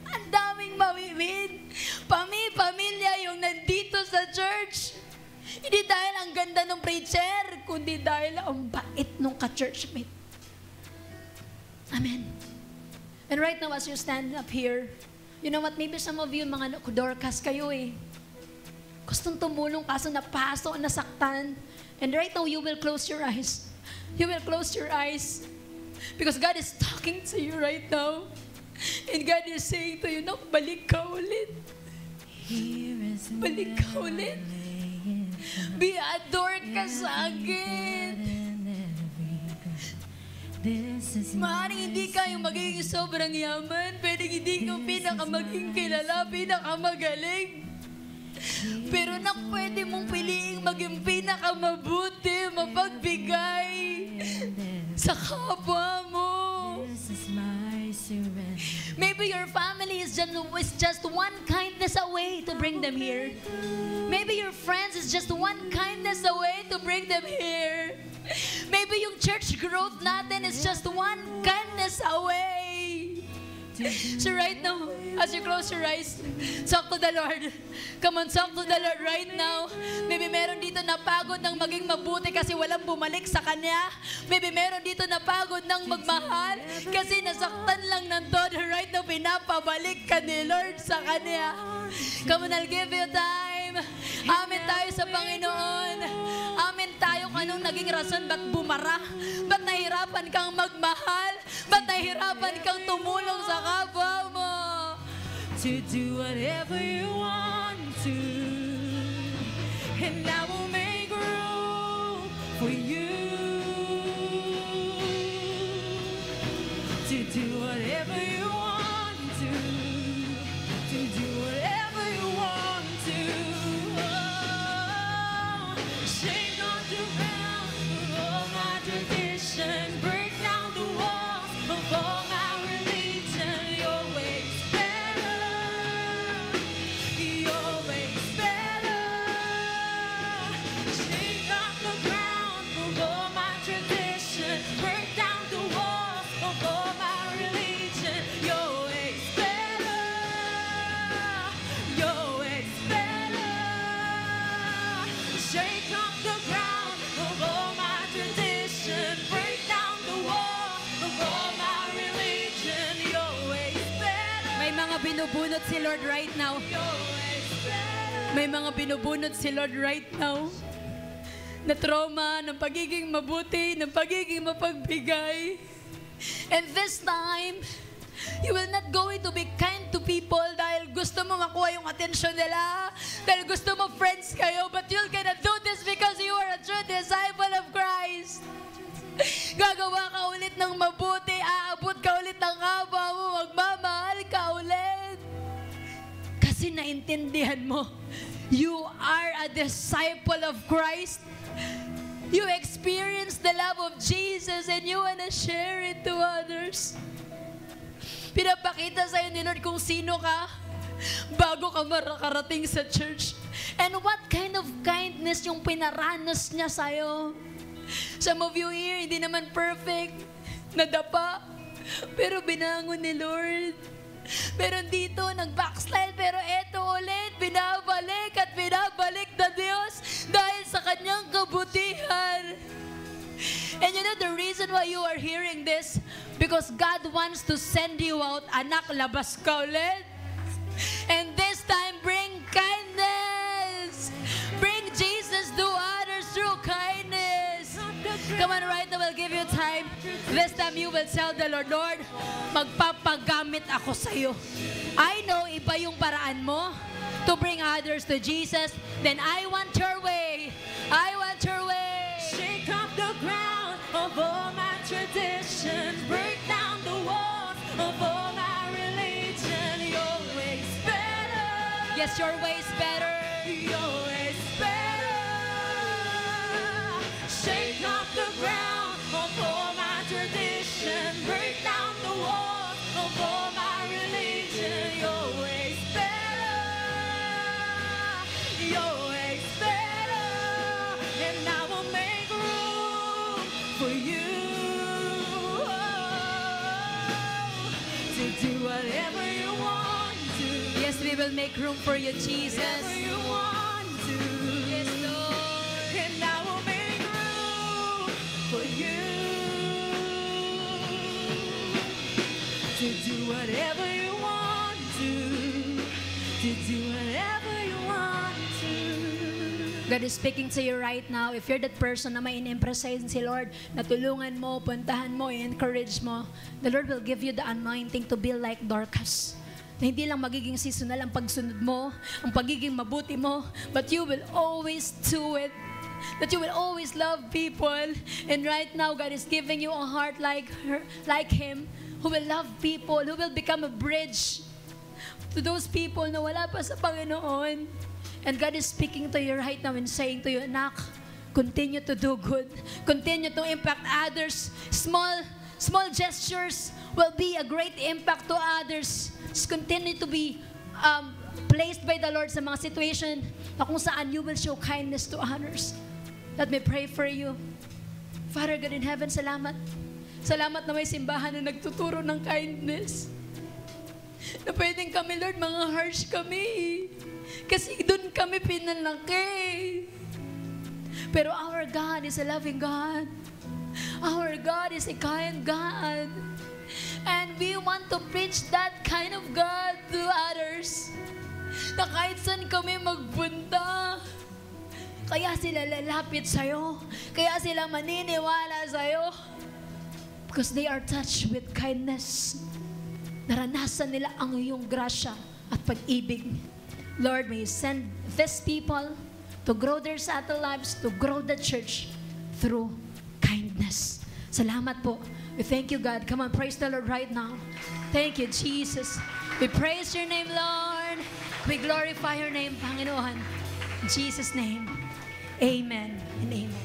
Speaker 5: Ang daming mawiwin. Pamilya yung nandito sa church. Hindi dahil ang ganda ng preacher, kundi dahil ang bait nung ka-churchmate. Amen. And right now, as you stand up here, you know what, maybe some of you, mga Dorcas kayo eh. Gustong tumulong kaso napaso, nasaktan. And right now, you will close your eyes. You will close your eyes. Because God is talking to you right now. And God is saying to you, no, balik ka ulit. Balik ka ulit. Be a Dorcas again. Maaaring hindi kayo magiging sobrang yaman. Pwedeng hindi ka pinakamaging kilala, pinakamagaling. Pero na pwede mong piliing maging pinakamabuti, mapagbigay sa kapwa mo. Maybe your family is just one kindness away to bring them here. Maybe your friends is just one kindness away to bring them here. Maybe yung church growth natin is just one kindness away. So right now, As you close your eyes, talk to the Lord. Come on, talk to the Lord right now. Maybe meron dito na pagod ng maging mabuti kasi walang bumalik sa Kanya. Maybe meron dito na pagod ng magmahal kasi nasaktan lang ng todo. Right now, pinapabalik ka ni Lord sa Kanya. Come on, I'll give you time. Amin tayo sa Panginoon. Amin tayo kung anong naging rason ba't bumara. Ba't nahirapan kang magmahal. Ba't nahirapan kang tumulong sa kapwa mo.
Speaker 2: To do whatever you want to, and I will make room for you. To do whatever you want to do whatever you want to. Oh, shake on the ground of all my tradition, break down the walls of all my religion. Your ways better, your ways better. Shake off the ground of all my tradition, break down the walls of all my religion. Your ways better, your ways better. Shake off the ground of all my tradition, break down the walls of all my religion. Your ways better,
Speaker 5: May mga binubunot si Lord right now.
Speaker 2: your ways better.
Speaker 5: May mga binubunot si Lord right now. Na trauma, ng pagiging mabuti, ng pagiging mapagbigay. And this time, you will not going to be kind to people dahil gusto mo makuha yung atensyon nila, dahil gusto mo friends kayo, but you're gonna do this because you are a true disciple of Christ. Gagawa ka ulit ng mabuti, aabot ka ulit ng kapwa mo, magmamahal ka ulit. Kasi naintindihan mo, you are a disciple of Christ. You experience the love of Jesus and you wanna share it to others. Pinapakita sa'yo ni Lord kung sino ka bago ka makarating sa church. And what kind of kindness yung pinaranas niya sa'yo. Some of you here, hindi naman perfect, nadapa, pero binangon ni Lord. Meron dito, nag-backslide, pero eto ulit, binabalik at binabalik na Diyos dahil sa kanyang kabutihan. And you know the reason why you are hearing this? Because God wants to send you out, anak, labas ka ulit. And this time, bring kindness. Bring Jesus to others through kindness. Come on, right now, we'll give you time. This time, you will tell the Lord, Lord, magpapagamit ako sa'yo. I know, iba yung paraan mo to bring others to Jesus. Then I want your way. I want your way.
Speaker 2: Shake off the ground of all my traditions, break down the walls of all my religion. Your ways better.
Speaker 5: Yes, your way is better.
Speaker 2: Your ways better. Shake off the ground of all my tradition, break down the walls of all my religion. Your ways better. Your ways better. And I will make room for you to do whatever you want to.
Speaker 5: Yes, we will make room for you, Jesus.
Speaker 2: Whatever you want to.
Speaker 5: Yes, Lord.
Speaker 2: And I will make room for you to do whatever you want to do whatever you want to.
Speaker 5: God is speaking to you right now. If you're that person na may in-emphasize si Lord, natulungan mo, puntahan mo, encourage mo, the Lord will give you the anointing to be like Dorcas. Na hindi lang magiging seasonal ang pagsunod mo, ang pagiging mabuti mo, but you will always do it. That you will always love people. And right now, God is giving you a heart like her, like Him, who will love people, who will become a bridge to those people na wala pa sa Panginoon. And God is speaking to you right now and saying to you, anak, continue to do good. Continue to impact others. Small gestures will be a great impact to others. Just continue to be placed by the Lord sa mga situation na kung saan you will show kindness to others. Let me pray for you. Father God in heaven, salamat. Salamat na may simbahan na nagtuturo ng kindness. Na pwedeng kami, Lord, mga harsh kami. Kasi doon kami pinalaki. Pero our God is a loving God. Our God is a kind God. And we want to preach that kind of God to others. Na kahit saan kami magpunta, kaya sila lalapit sa'yo. Kaya sila maniniwala sa'yo. Because they are touched with kindness. Naranasan nila ang iyong grasya at pag-ibig. Lord, may you send these people to grow their subtle lives, to grow the church through kindness. Salamat po. We thank you, God. Come on, praise the Lord right now. Thank you, Jesus. We praise your name, Lord. We glorify your name, Panginoon. In Jesus' name, amen and amen.